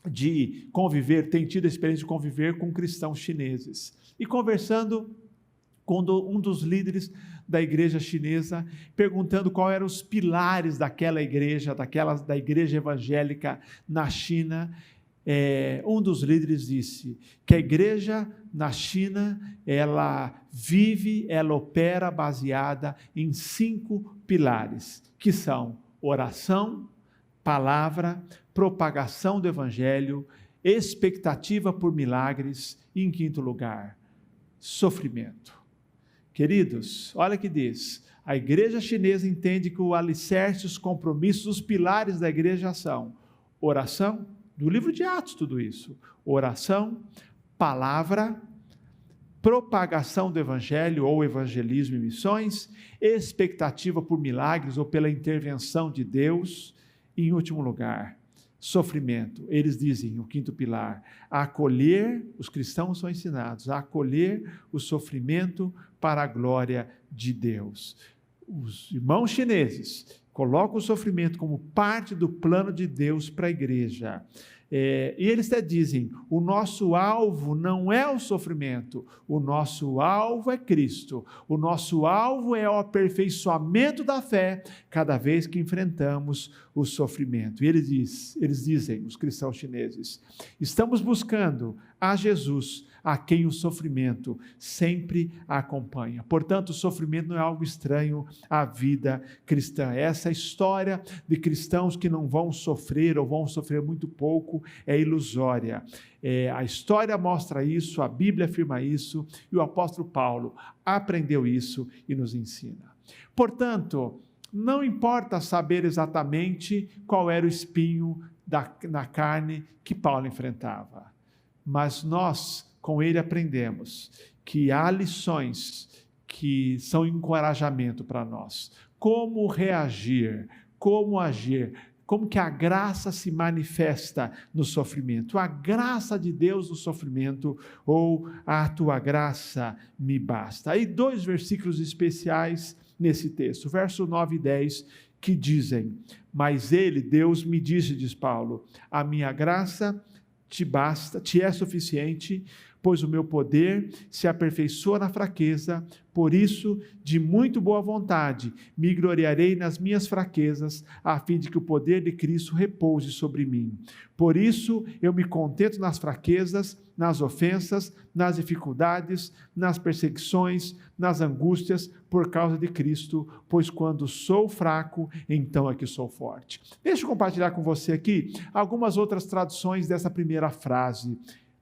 Speaker 5: de conviver, tem tido a experiência de conviver com cristãos chineses. E conversando com um dos líderes da igreja chinesa, perguntando quais eram os pilares daquela igreja, da igreja evangélica na China, um dos líderes disse que a igreja na China, ela opera baseada em 5 pilares, que são oração, palavra, propagação do evangelho, expectativa por milagres e, em 5º lugar, sofrimento. Queridos, olha que diz, a igreja chinesa entende que o alicerce, os compromissos, os pilares da igreja são oração, do livro de Atos tudo isso, oração, palavra, propagação do evangelho ou evangelismo e missões, expectativa por milagres ou pela intervenção de Deus, e em último lugar, sofrimento. Eles dizem, o quinto pilar, a acolher, os cristãos são ensinados a acolher o sofrimento para a glória de Deus. Os irmãos chineses colocam o sofrimento como parte do plano de Deus para a igreja. E eles até dizem, o nosso alvo não é o sofrimento, o nosso alvo é Cristo, o nosso alvo é o aperfeiçoamento da fé, cada vez que enfrentamos o sofrimento. E eles dizem, os cristãos chineses, estamos buscando a Jesus, a quem o sofrimento sempre acompanha. Portanto, o sofrimento não é algo estranho à vida cristã. Essa história de cristãos que não vão sofrer ou vão sofrer muito pouco é ilusória. A história mostra isso, a Bíblia afirma isso, e o apóstolo Paulo aprendeu isso e nos ensina. Portanto, não importa saber exatamente qual era o espinho na carne que Paulo enfrentava, mas nós, com ele, aprendemos que há lições que são encorajamento para nós. Como reagir, como agir, como que a graça se manifesta no sofrimento. A graça de Deus no sofrimento, ou a tua graça me basta. Aí 2 versículos especiais nesse texto, verso 9 e 10, que dizem, mas ele, Deus, me disse, diz Paulo, a minha graça te basta, te é suficiente, pois o meu poder se aperfeiçoa na fraqueza, por isso, de muito boa vontade, me gloriarei nas minhas fraquezas, a fim de que o poder de Cristo repouse sobre mim. Por isso, eu me contento nas fraquezas, nas ofensas, nas dificuldades, nas perseguições, nas angústias, por causa de Cristo, pois quando sou fraco, então é que sou forte. Deixa eu compartilhar com você aqui algumas outras traduções dessa primeira frase.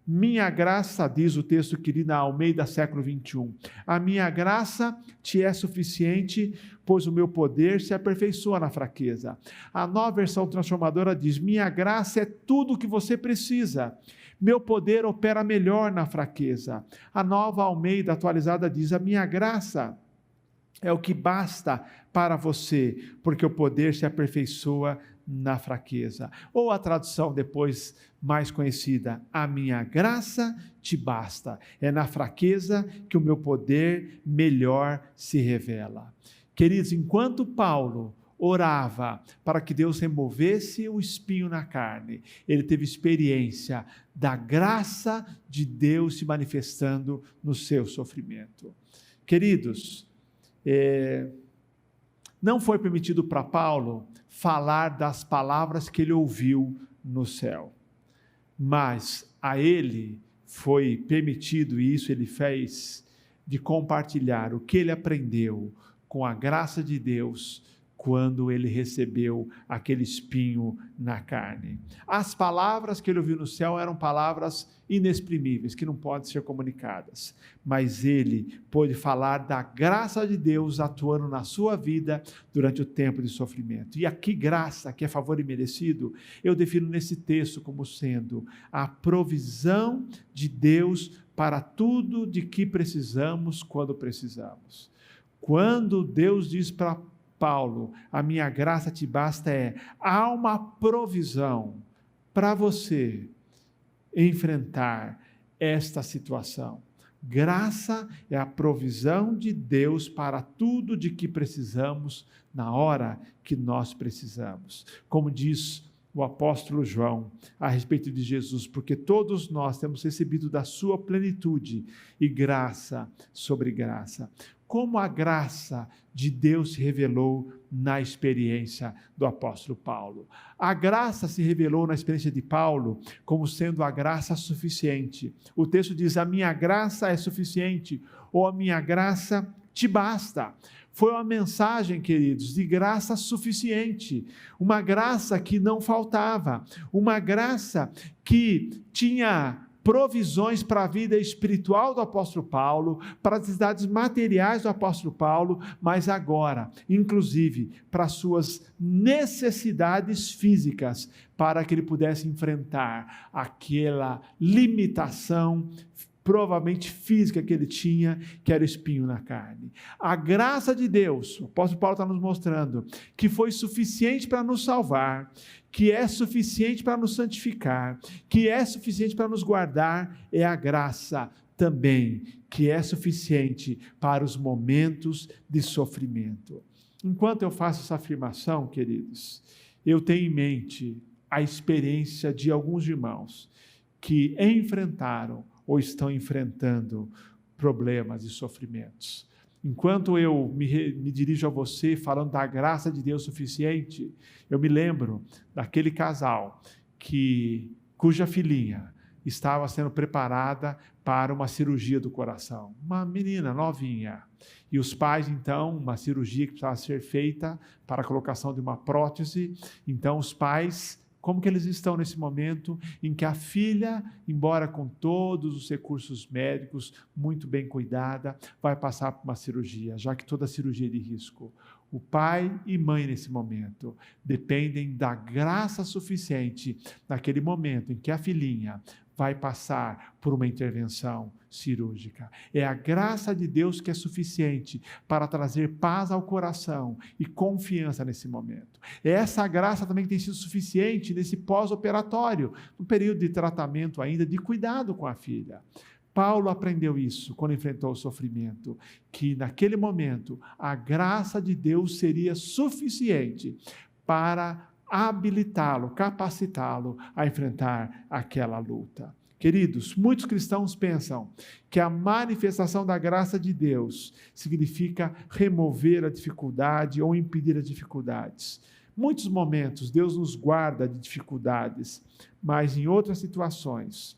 Speaker 5: Minha graça, diz o texto que li na Almeida século 21, a minha graça te é suficiente, pois o meu poder se aperfeiçoa na fraqueza. A Nova Versão Transformadora diz, minha graça é tudo o que você precisa, meu poder opera melhor na fraqueza. A Nova Almeida Atualizada diz, a minha graça é o que basta para você, porque o poder se aperfeiçoa na fraqueza. Ou a tradução depois mais conhecida, a minha graça te basta. É na fraqueza que o meu poder melhor se revela. Queridos, enquanto Paulo orava para que Deus removesse o espinho na carne, ele teve experiência da graça de Deus se manifestando no seu sofrimento. Queridos, não foi permitido para Paulo falar das palavras que ele ouviu no céu, mas a ele foi permitido, e isso ele fez, de compartilhar o que ele aprendeu com a graça de Deus quando ele recebeu aquele espinho na carne. As palavras que ele ouviu no céu eram palavras inexprimíveis, que não podem ser comunicadas, mas ele pôde falar da graça de Deus atuando na sua vida durante o tempo de sofrimento. E aqui graça, que é favor imerecido, eu defino nesse texto como sendo a provisão de Deus para tudo de que precisamos quando precisamos. Quando Deus diz para Paulo, a minha graça te basta, há uma provisão para você enfrentar esta situação. Graça é a provisão de Deus para tudo de que precisamos na hora que nós precisamos. Como diz o apóstolo João a respeito de Jesus, porque todos nós temos recebido da sua plenitude e graça sobre graça. Como a graça de Deus se revelou na experiência do apóstolo Paulo. A graça se revelou na experiência de Paulo como sendo a graça suficiente. O texto diz, a minha graça é suficiente, ou a minha graça te basta. Foi uma mensagem, queridos, de graça suficiente, uma graça que não faltava, uma graça que tinha provisões para a vida espiritual do apóstolo Paulo, para as necessidades materiais do apóstolo Paulo, mas agora, inclusive, para as suas necessidades físicas, para que ele pudesse enfrentar aquela limitação provavelmente física que ele tinha, que era o espinho na carne. A graça de Deus, o apóstolo Paulo está nos mostrando, que foi suficiente para nos salvar, que é suficiente para nos santificar, que é suficiente para nos guardar, é a graça também, que é suficiente para os momentos de sofrimento. Enquanto eu faço essa afirmação, queridos, eu tenho em mente a experiência de alguns irmãos que enfrentaram ou estão enfrentando problemas e sofrimentos. Enquanto eu me dirijo a você falando da graça de Deus suficiente, eu me lembro daquele casal cuja filhinha estava sendo preparada para uma cirurgia do coração. Uma menina novinha. E os pais, então, uma cirurgia que precisava ser feita para a colocação de uma prótese. Então, os pais, como que eles estão nesse momento em que a filha, embora com todos os recursos médicos, muito bem cuidada, vai passar por uma cirurgia, já que toda cirurgia é de risco. O pai e mãe, nesse momento, dependem da graça suficiente naquele momento em que a filhinha vai passar por uma intervenção cirúrgica. É a graça de Deus que é suficiente para trazer paz ao coração e confiança nesse momento. É essa graça também que tem sido suficiente nesse pós-operatório, no período de tratamento ainda, de cuidado com a filha. Paulo aprendeu isso quando enfrentou o sofrimento, que naquele momento a graça de Deus seria suficiente para habilitá-lo, capacitá-lo a enfrentar aquela luta. Queridos, muitos cristãos pensam que a manifestação da graça de Deus significa remover a dificuldade ou impedir as dificuldades. Muitos momentos Deus nos guarda de dificuldades, mas em outras situações,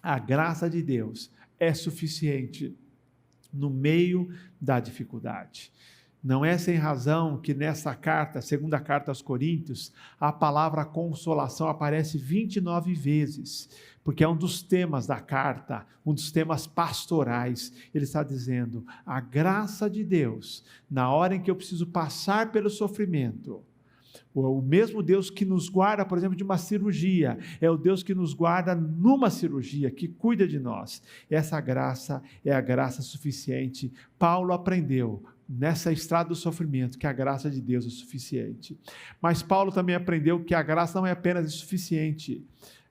Speaker 5: a graça de Deus é suficiente no meio da dificuldade. Não é sem razão que nessa carta, segunda carta aos Coríntios, a palavra consolação aparece 29 vezes, porque é um dos temas da carta, um dos temas pastorais. Ele está dizendo, a graça de Deus, na hora em que eu preciso passar pelo sofrimento, o mesmo Deus que nos guarda, por exemplo, de uma cirurgia, é o Deus que nos guarda numa cirurgia, que cuida de nós. Essa graça é a graça suficiente. Paulo aprendeu nessa estrada do sofrimento que a graça de Deus é suficiente. Mas Paulo também aprendeu que a graça não é apenas suficiente.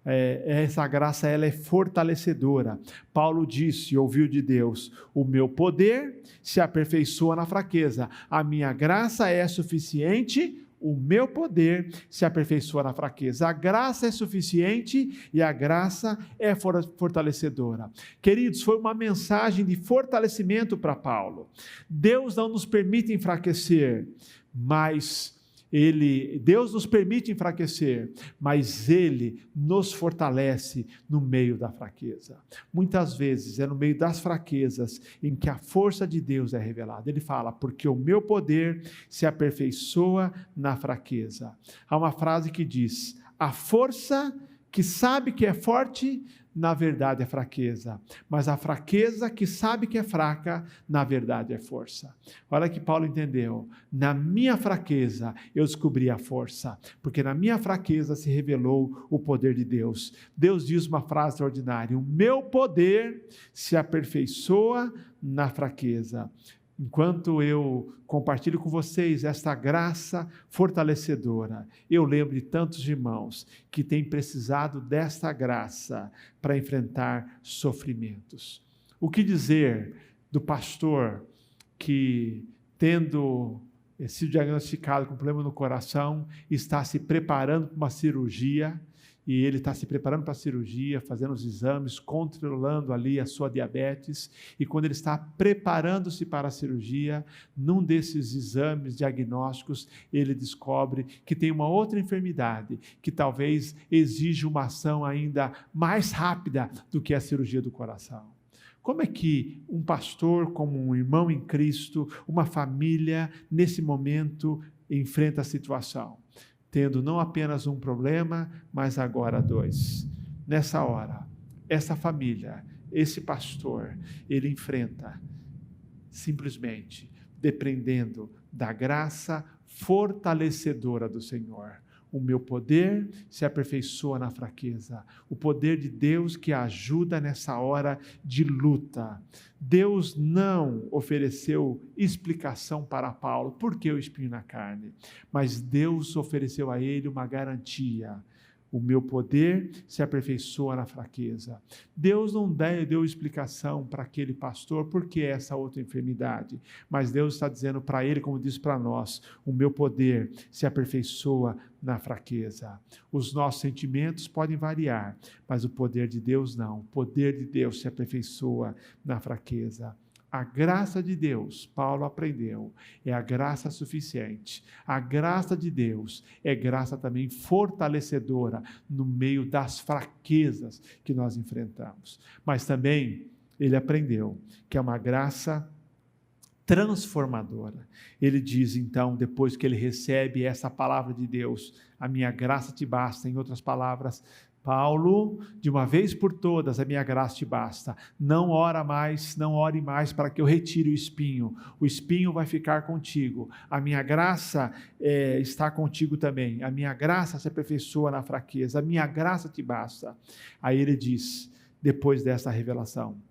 Speaker 5: Essa graça ela é fortalecedora. Paulo disse, ouviu de Deus, o meu poder se aperfeiçoa na fraqueza. A minha graça é suficiente, o meu poder se aperfeiçoa na fraqueza. A graça é suficiente e a graça é fortalecedora. Queridos, foi uma mensagem de fortalecimento para Paulo. Deus não nos permite enfraquecer, mas Deus nos permite enfraquecer, mas Ele nos fortalece no meio da fraqueza. Muitas vezes é no meio das fraquezas em que a força de Deus é revelada. Ele fala, porque o meu poder se aperfeiçoa na fraqueza. Há uma frase que diz, a força que sabe que é forte, na verdade é fraqueza, mas a fraqueza que sabe que é fraca, na verdade é força. Olha que Paulo entendeu, na minha fraqueza eu descobri a força, porque na minha fraqueza se revelou o poder de Deus. Deus diz uma frase extraordinária, o meu poder se aperfeiçoa na fraqueza. Enquanto eu compartilho com vocês esta graça fortalecedora, eu lembro de tantos irmãos que têm precisado desta graça para enfrentar sofrimentos. O que dizer do pastor que, tendo sido diagnosticado com problema no coração, está se preparando para uma cirurgia, e ele está se preparando para a cirurgia, fazendo os exames, controlando ali a sua diabetes, e quando ele está preparando-se para a cirurgia, num desses exames diagnósticos, ele descobre que tem uma outra enfermidade, que talvez exija uma ação ainda mais rápida do que a cirurgia do coração. Como é que um pastor, como um irmão em Cristo, uma família, nesse momento, enfrenta a situação? Tendo não apenas um problema, mas agora dois. Nessa hora, essa família, esse pastor, ele enfrenta simplesmente dependendo da graça fortalecedora do Senhor. O meu poder se aperfeiçoa na fraqueza. O poder de Deus que ajuda nessa hora de luta. Deus não ofereceu explicação para Paulo, por que o espinho na carne? Mas Deus ofereceu a ele uma garantia. O meu poder se aperfeiçoa na fraqueza. Deus não deu explicação para aquele pastor por que essa outra enfermidade, mas Deus está dizendo para ele, como diz para nós, o meu poder se aperfeiçoa na fraqueza. Os nossos sentimentos podem variar, mas o poder de Deus não. O poder de Deus se aperfeiçoa na fraqueza. A graça de Deus, Paulo aprendeu, é a graça suficiente. A graça de Deus é graça também fortalecedora no meio das fraquezas que nós enfrentamos. Mas também ele aprendeu que é uma graça transformadora. Ele diz então, depois que ele recebe essa palavra de Deus, a minha graça te basta, em outras palavras, Paulo, de uma vez por todas, a minha graça te basta. Não ore mais para que eu retire o espinho vai ficar contigo. A minha graça está contigo também. A minha graça se aperfeiçoa na fraqueza. A minha graça te basta. Aí ele diz, depois dessa revelação,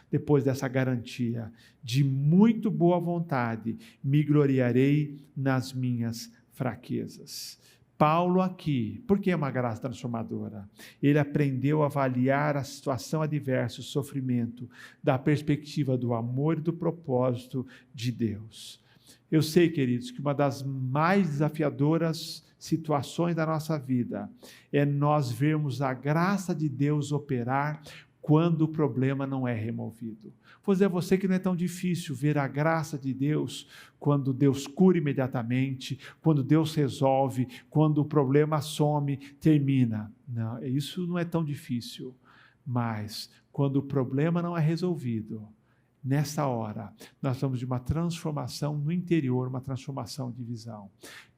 Speaker 5: depois dessa garantia, de muito boa vontade, me gloriarei nas minhas fraquezas. Paulo aqui, porque é uma graça transformadora, ele aprendeu a avaliar a situação adversa, o sofrimento, da perspectiva do amor e do propósito de Deus. Eu sei, queridos, que uma das mais desafiadoras situações da nossa vida é nós vermos a graça de Deus operar quando o problema não é removido. Vou dizer a você que não é tão difícil ver a graça de Deus quando Deus cura imediatamente, quando Deus resolve, quando o problema some, termina. Não, isso não é tão difícil. Mas quando o problema não é resolvido, nessa hora, nós estamos de uma transformação no interior, uma transformação de visão.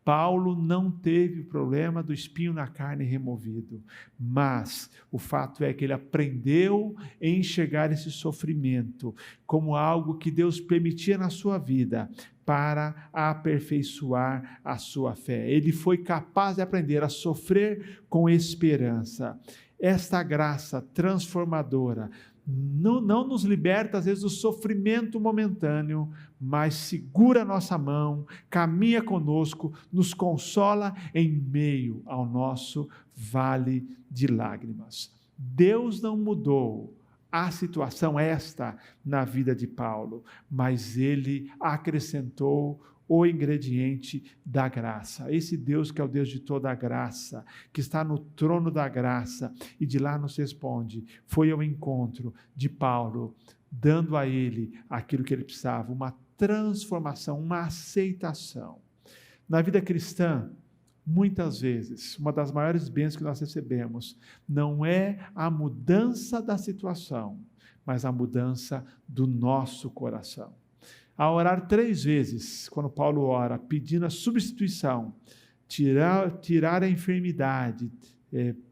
Speaker 5: Paulo não teve o problema do espinho na carne removido, mas o fato é que ele aprendeu a enxergar esse sofrimento como algo que Deus permitia na sua vida para aperfeiçoar a sua fé. Ele foi capaz de aprender a sofrer com esperança. Esta graça transformadora não nos liberta, às vezes, do sofrimento momentâneo, mas segura a nossa mão, caminha conosco, nos consola em meio ao nosso vale de lágrimas. Deus não mudou a situação esta na vida de Paulo, mas ele acrescentou o ingrediente da graça. Esse Deus que é o Deus de toda a graça, que está no trono da graça e de lá nos responde, foi ao encontro de Paulo, dando a ele aquilo que ele precisava, uma transformação, uma aceitação. Na vida cristã, muitas vezes, uma das maiores bênçãos que nós recebemos não é a mudança da situação, mas a mudança do nosso coração. A orar 3 vezes, quando Paulo ora, pedindo a substituição, tirar a enfermidade,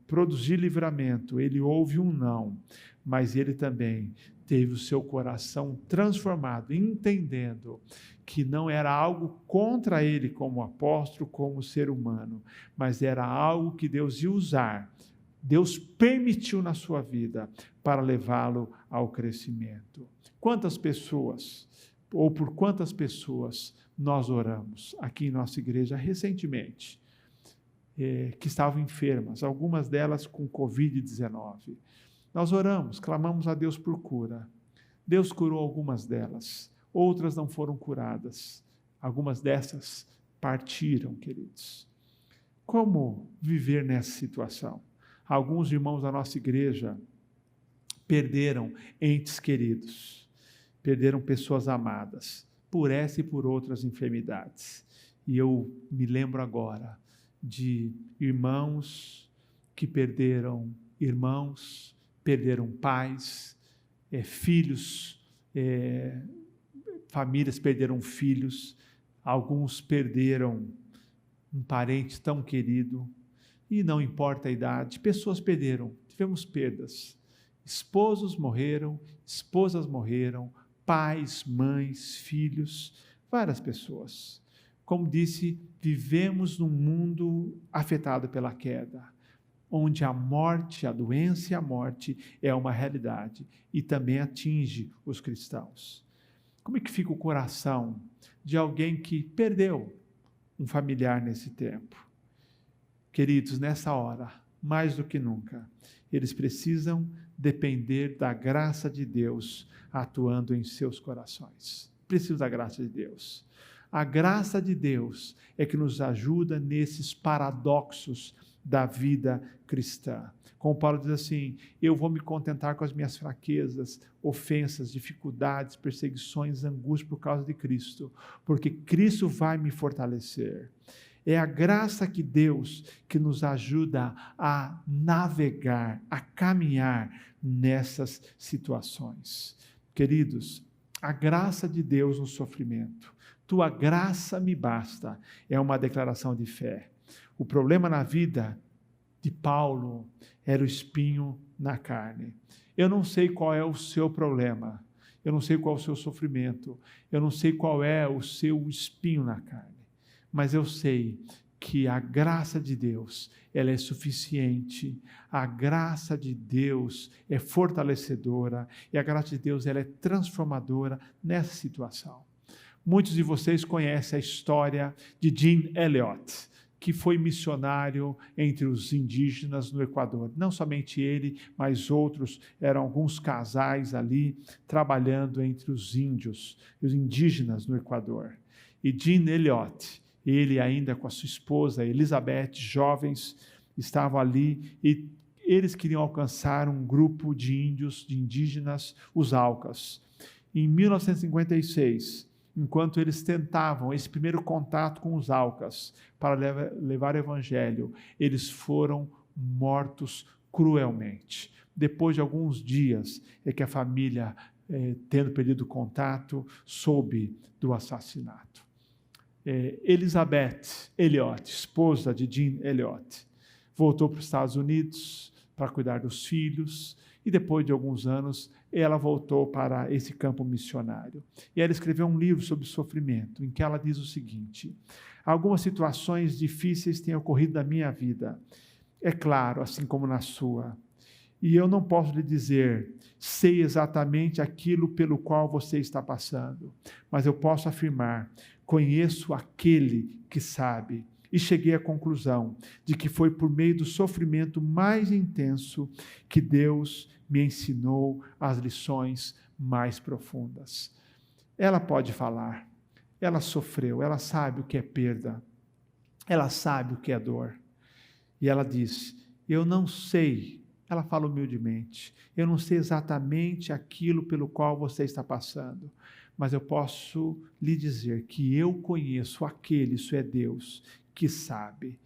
Speaker 5: produzir livramento, ele ouve um não, mas ele também teve o seu coração transformado, entendendo que não era algo contra ele como apóstolo, como ser humano, mas era algo que Deus ia usar, Deus permitiu na sua vida para levá-lo ao crescimento. Quantas pessoas, ou por quantas pessoas nós oramos aqui em nossa igreja recentemente, que estavam enfermas, algumas delas com Covid-19. Nós oramos, clamamos a Deus por cura. Deus curou algumas delas, outras não foram curadas. Algumas dessas partiram, queridos. Como viver nessa situação? Alguns irmãos da nossa igreja perderam entes queridos, perderam pessoas amadas, por essa e por outras enfermidades. E eu me lembro agora de irmãos que perderam irmãos, perderam pais, filhos, famílias perderam filhos, alguns perderam um parente tão querido, e não importa a idade, pessoas perderam, tivemos perdas. Esposos morreram, esposas morreram, pais, mães, filhos, várias pessoas. Como disse, vivemos num mundo afetado pela queda, onde a morte, a doença e a morte é uma realidade e também atinge os cristãos. Como é que fica o coração de alguém que perdeu um familiar nesse tempo? Queridos, nessa hora, mais do que nunca, eles precisam depender da graça de Deus atuando em seus corações. Precisam da graça de Deus. A graça de Deus é que nos ajuda nesses paradoxos da vida cristã. Como Paulo diz assim, eu vou me contentar com as minhas fraquezas, ofensas, dificuldades, perseguições, angústias por causa de Cristo, porque Cristo vai me fortalecer. É a graça de Deus que nos ajuda a navegar, a caminhar nessas situações. Queridos, a graça de Deus no sofrimento, tua graça me basta, é uma declaração de fé. O problema na vida de Paulo era o espinho na carne. Eu não sei qual é o seu problema, eu não sei qual é o seu sofrimento, eu não sei qual é o seu espinho na carne, mas eu sei que a graça de Deus, ela é suficiente, a graça de Deus é fortalecedora e a graça de Deus, ela é transformadora nessa situação. Muitos de vocês conhecem a história de Jim Elliot, que foi missionário entre os indígenas no Equador. Não somente ele, mas outros, eram alguns casais ali, trabalhando entre os índios, os indígenas no Equador. E Jim Elliot, ele ainda com a sua esposa Elizabeth, jovens, estavam ali e eles queriam alcançar um grupo de índios, de indígenas, os Aucas. Em 1956, enquanto eles tentavam esse primeiro contato com os Aucas para levar o evangelho, eles foram mortos cruelmente. Depois de alguns dias é que a família, tendo perdido contato, soube do assassinato. Elizabeth Elliot, esposa de Jim Elliot, voltou para os Estados Unidos para cuidar dos filhos e depois de alguns anos ela voltou para esse campo missionário. E ela escreveu um livro sobre sofrimento, em que ela diz o seguinte: algumas situações difíceis têm ocorrido na minha vida, é claro, assim como na sua, e eu não posso lhe dizer, sei exatamente aquilo pelo qual você está passando, mas eu posso afirmar, conheço aquele que sabe, e cheguei à conclusão de que foi por meio do sofrimento mais intenso que Deus me ensinou as lições mais profundas. Ela pode falar, ela sofreu, ela sabe o que é perda, ela sabe o que é dor. E ela diz, eu não sei, ela fala humildemente, eu não sei exatamente aquilo pelo qual você está passando, mas eu posso lhe dizer que eu conheço aquele, isso é Deus, que sabe.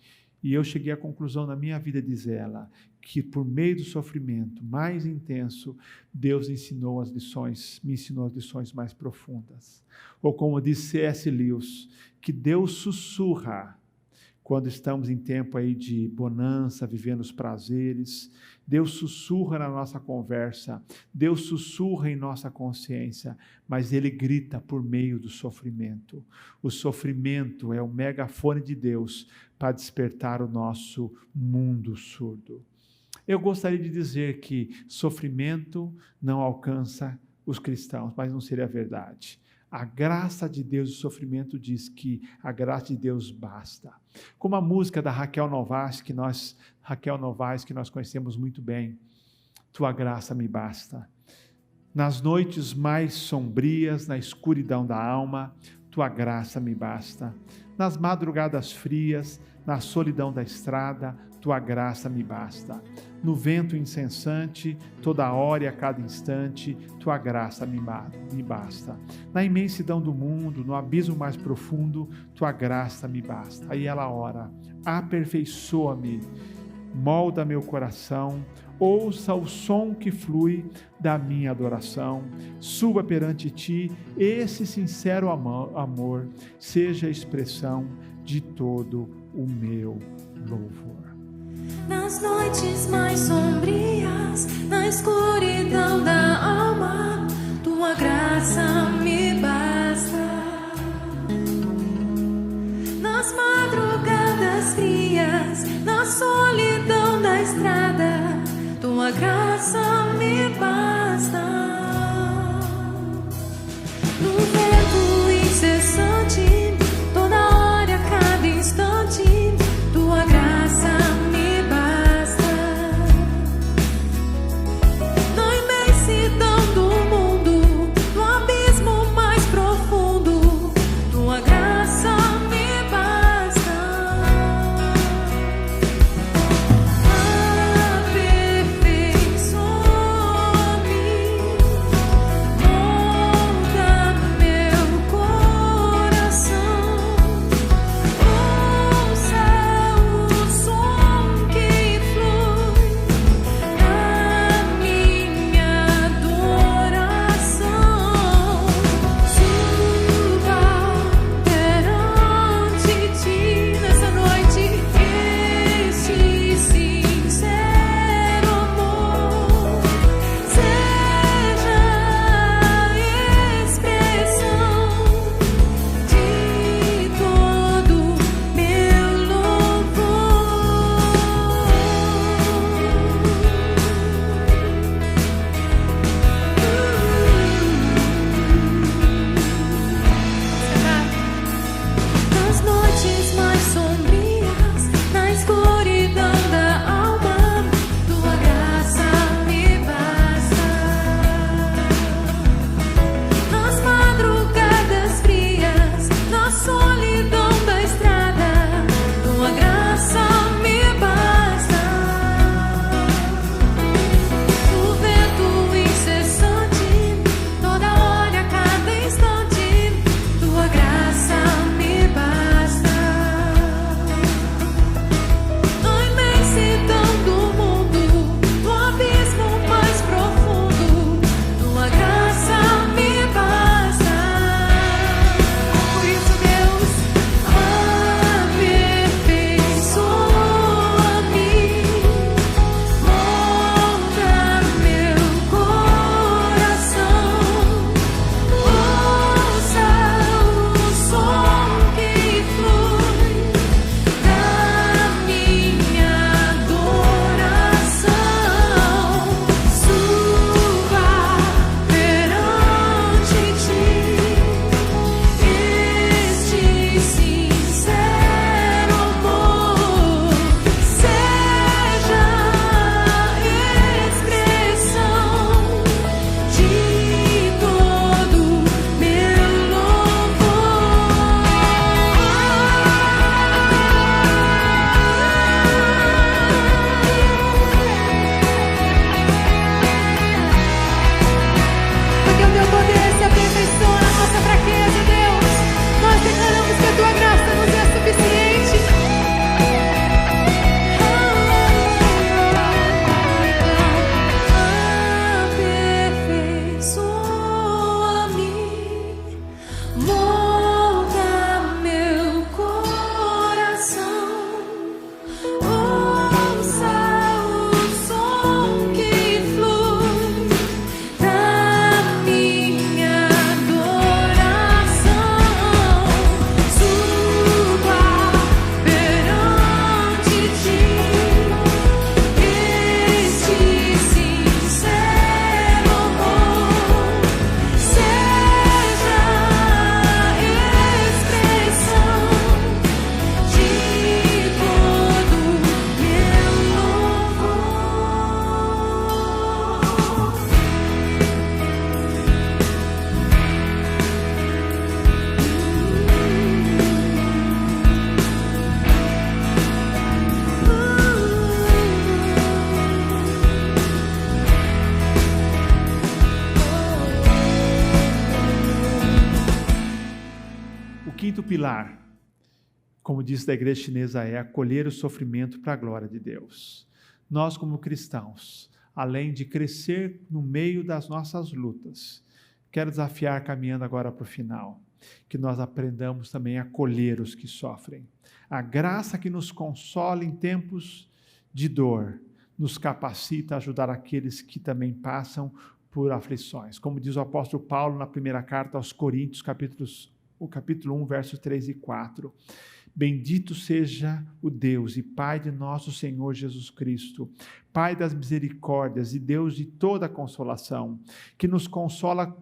Speaker 5: E eu cheguei à conclusão na minha vida, diz ela, que por meio do sofrimento mais intenso, Deus me ensinou as lições mais profundas. Ou como diz C.S. Lewis, que Deus sussurra quando estamos em tempo aí de bonança, vivendo os prazeres. Deus sussurra na nossa conversa, Deus sussurra em nossa consciência, mas Ele grita por meio do sofrimento. O sofrimento é o megafone de Deus para despertar o nosso mundo surdo. Eu gostaria de dizer que sofrimento não alcança os cristãos, mas não seria verdade. A graça de Deus, o sofrimento diz que a graça de Deus basta. Como a música da Raquel Novaes, que nós conhecemos muito bem, tua graça me basta. Nas noites mais sombrias, na escuridão da alma, tua graça me basta. Nas madrugadas frias, na solidão da estrada, tua graça me basta. No vento incessante, toda hora e a cada instante, tua graça me basta. Na imensidão do mundo, no abismo mais profundo, tua graça me basta. Aí ela ora, aperfeiçoa-me, molda meu coração, ouça o som que flui da minha adoração, suba perante ti esse sincero amor, seja a expressão de todo o meu louvor.
Speaker 6: Nas noites mais sombrias, na escuridão da alma, tua graça me basta. basta. No vento incessante, toda hora, a cada instante, tua graça me basta. Na imensidão do mundo, no abismo mais profundo, tua graça me basta.
Speaker 5: quinto pilar, como diz da igreja chinesa, é acolher o sofrimento para a glória de Deus. Nós, como cristãos, além de crescer no meio das nossas lutas, quero desafiar, caminhando agora para o final, que nós aprendamos também a acolher os que sofrem. A graça que nos consola em tempos de dor, nos capacita a ajudar aqueles que também passam por aflições. Como diz o apóstolo Paulo na primeira carta aos Coríntios, capítulo 1, versos 3 e 4. Bendito seja o Deus e Pai de nosso Senhor Jesus Cristo, Pai das misericórdias e Deus de toda consolação, que nos consola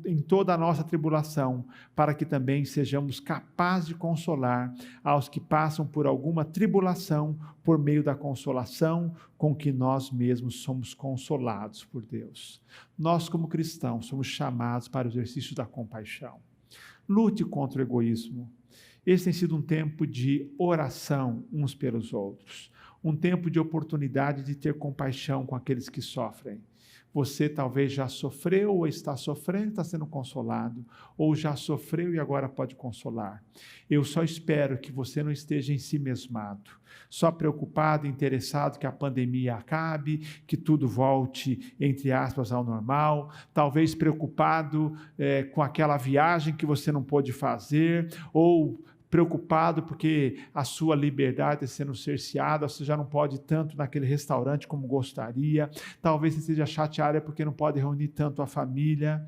Speaker 5: em toda a nossa tribulação, para que também sejamos capazes de consolar aos que passam por alguma tribulação, por meio da consolação com que nós mesmos somos consolados por Deus. Nós, como cristãos, somos chamados para o exercício da compaixão. Lute contra o egoísmo. Esse tem sido um tempo de oração uns pelos outros, um tempo de oportunidade de ter compaixão com aqueles que sofrem. Você talvez já sofreu ou está sofrendo, está sendo consolado, ou já sofreu e agora pode consolar. Eu só espero que você não esteja ensimesmado, só preocupado, interessado que a pandemia acabe, que tudo volte, entre aspas, ao normal, talvez preocupado com aquela viagem que você não pôde fazer, ou preocupado porque a sua liberdade está sendo cerceada, você já não pode ir tanto naquele restaurante como gostaria, talvez você esteja chateado porque não pode reunir tanto a família,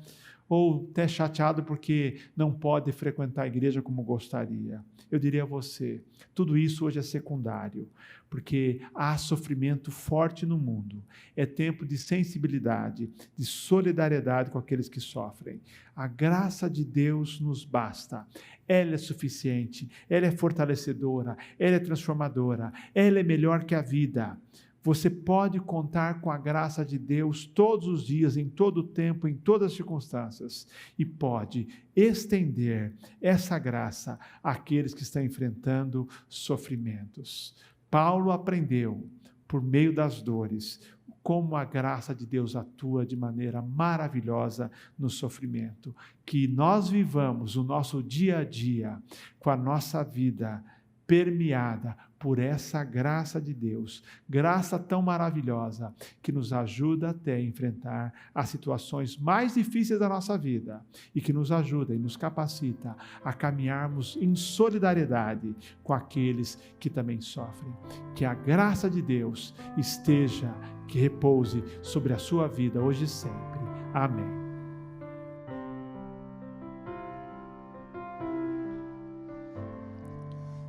Speaker 5: ou até chateado porque não pode frequentar a igreja como gostaria. Eu diria a você, tudo isso hoje é secundário, porque há sofrimento forte no mundo. É tempo de sensibilidade, de solidariedade com aqueles que sofrem. A graça de Deus nos basta. Ela é suficiente, ela é fortalecedora, ela é transformadora, ela é melhor que a vida. Você pode contar com a graça de Deus todos os dias, em todo o tempo, em todas as circunstâncias, e pode estender essa graça àqueles que estão enfrentando sofrimentos. Paulo aprendeu, por meio das dores, como a graça de Deus atua de maneira maravilhosa no sofrimento. Que nós vivamos o nosso dia a dia com a nossa vida permeada por essa graça de Deus, graça tão maravilhosa que nos ajuda até a enfrentar as situações mais difíceis da nossa vida e que nos ajuda e nos capacita a caminharmos em solidariedade com aqueles que também sofrem. Que a graça de Deus esteja, que repouse sobre a sua vida hoje e sempre. Amém.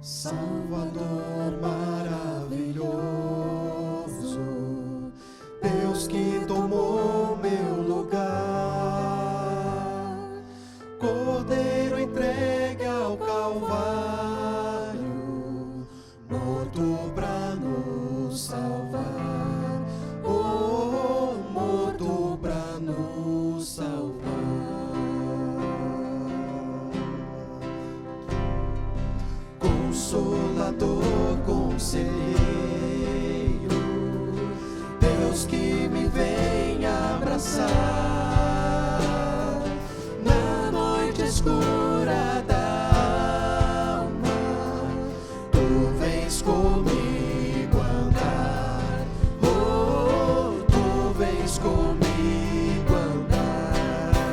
Speaker 2: Salvador maravilhoso, Deus que tomou meu lugar, Cordeiro entregue ao Calvário, morto pra nos salvar, oh, morto pra nos salvar. Consolador, conselheiro, Deus que me vem abraçar na noite escura da alma, tu vens comigo andar, oh, tu vens comigo andar,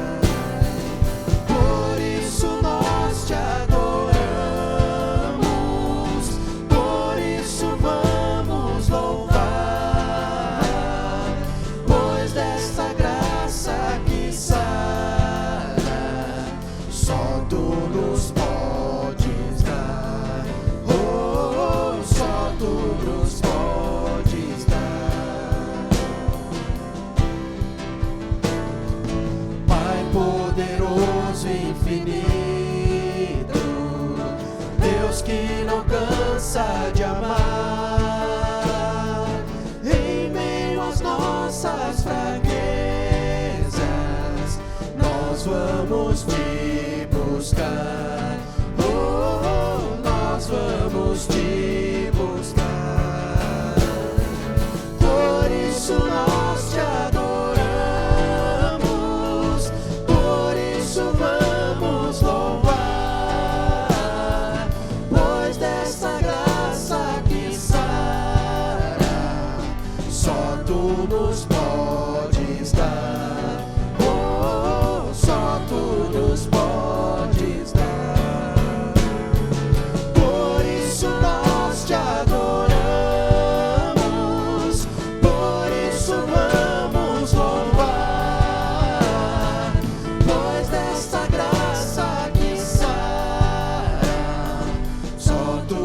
Speaker 2: por isso nós te adoramos. Deus que não cansa de amar, em meio às nossas fraquezas, nós vamos te buscar, oh, nós vamos te buscar, por isso nós te adoramos, por isso vamos louvar. Nos podes dar, oh, só tu nos podes dar, por isso nós te adoramos, por isso vamos louvar, pois dessa graça que sara, só tu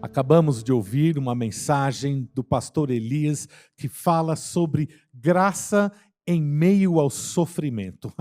Speaker 1: Acabamos de ouvir uma mensagem do pastor Elias que fala sobre graça em meio ao sofrimento.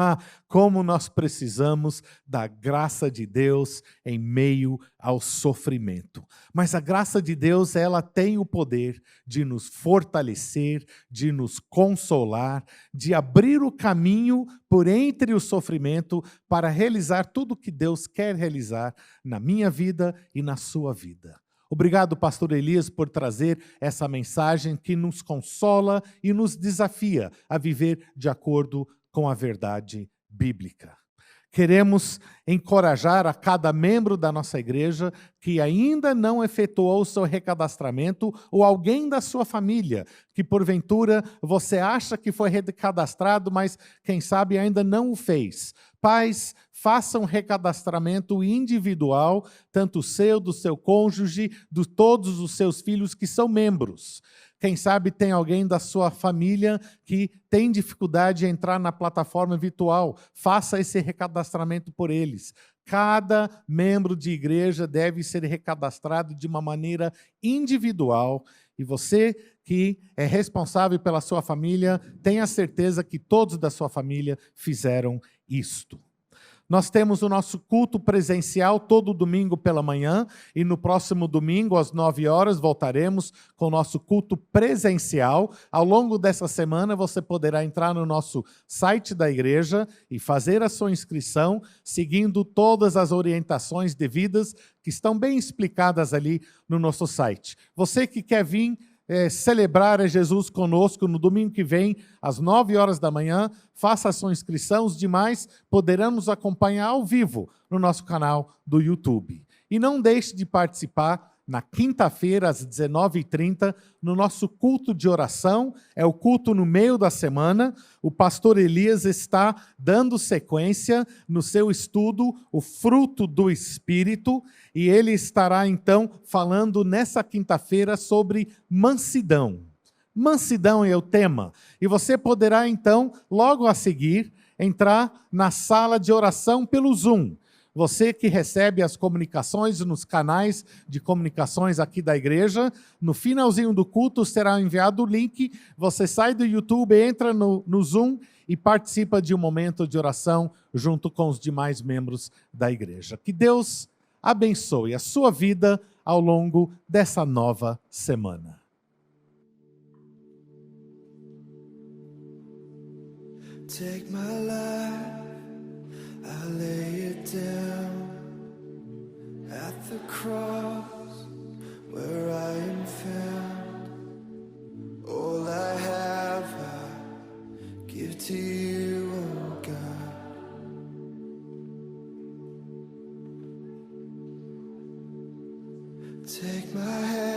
Speaker 1: Como nós precisamos da graça de Deus em meio ao sofrimento. Mas a graça de Deus, ela tem o poder de nos fortalecer, de nos consolar, de abrir o caminho por entre o sofrimento para realizar tudo o que Deus quer realizar na minha vida e na sua vida. Obrigado, pastor Elias, por trazer essa mensagem que nos consola e nos desafia a viver de acordo com a verdade bíblica. Queremos encorajar a cada membro da nossa igreja que ainda não efetuou o seu recadastramento ou alguém da sua família, que porventura você acha que foi recadastrado, mas quem sabe ainda não o fez. Pais, façam recadastramento individual, tanto o seu, do seu cônjuge, de todos os seus filhos que são membros. Quem sabe tem alguém da sua família que tem dificuldade em entrar na plataforma virtual. Faça esse recadastramento por eles. Cada membro de igreja deve ser recadastrado de uma maneira individual. E você que é responsável pela sua família, tenha certeza que todos da sua família fizeram isto. Nós temos o nosso culto presencial todo domingo pela manhã e no próximo domingo, às 9 horas, voltaremos com o nosso culto presencial. Ao longo dessa semana, você poderá entrar no nosso site da igreja e fazer a sua inscrição, seguindo todas as orientações devidas que estão bem explicadas ali no nosso site. Você que quer vir celebrar a Jesus conosco no domingo que vem, às 9 horas da manhã, faça a sua inscrição, os demais poderão nos acompanhar ao vivo no nosso canal do YouTube. E não deixe de participar na quinta-feira, às 19h30, no nosso culto de oração, é o culto no meio da semana. O pastor Elias está dando sequência no seu estudo, o fruto do Espírito, e ele estará então falando nessa quinta-feira sobre mansidão. Mansidão é o tema, e você poderá então, logo a seguir, entrar na sala de oração pelo Zoom. Você que recebe as comunicações nos canais de comunicações aqui da igreja, no finalzinho do culto será enviado o link, você sai do YouTube, entra no Zoom e participa de um momento de oração junto com os demais membros da igreja. Que Deus abençoe a sua vida ao longo dessa nova semana.
Speaker 2: Take my life, I lay it down at the cross where I am found. All I have, I give to you, oh God. Take my hand.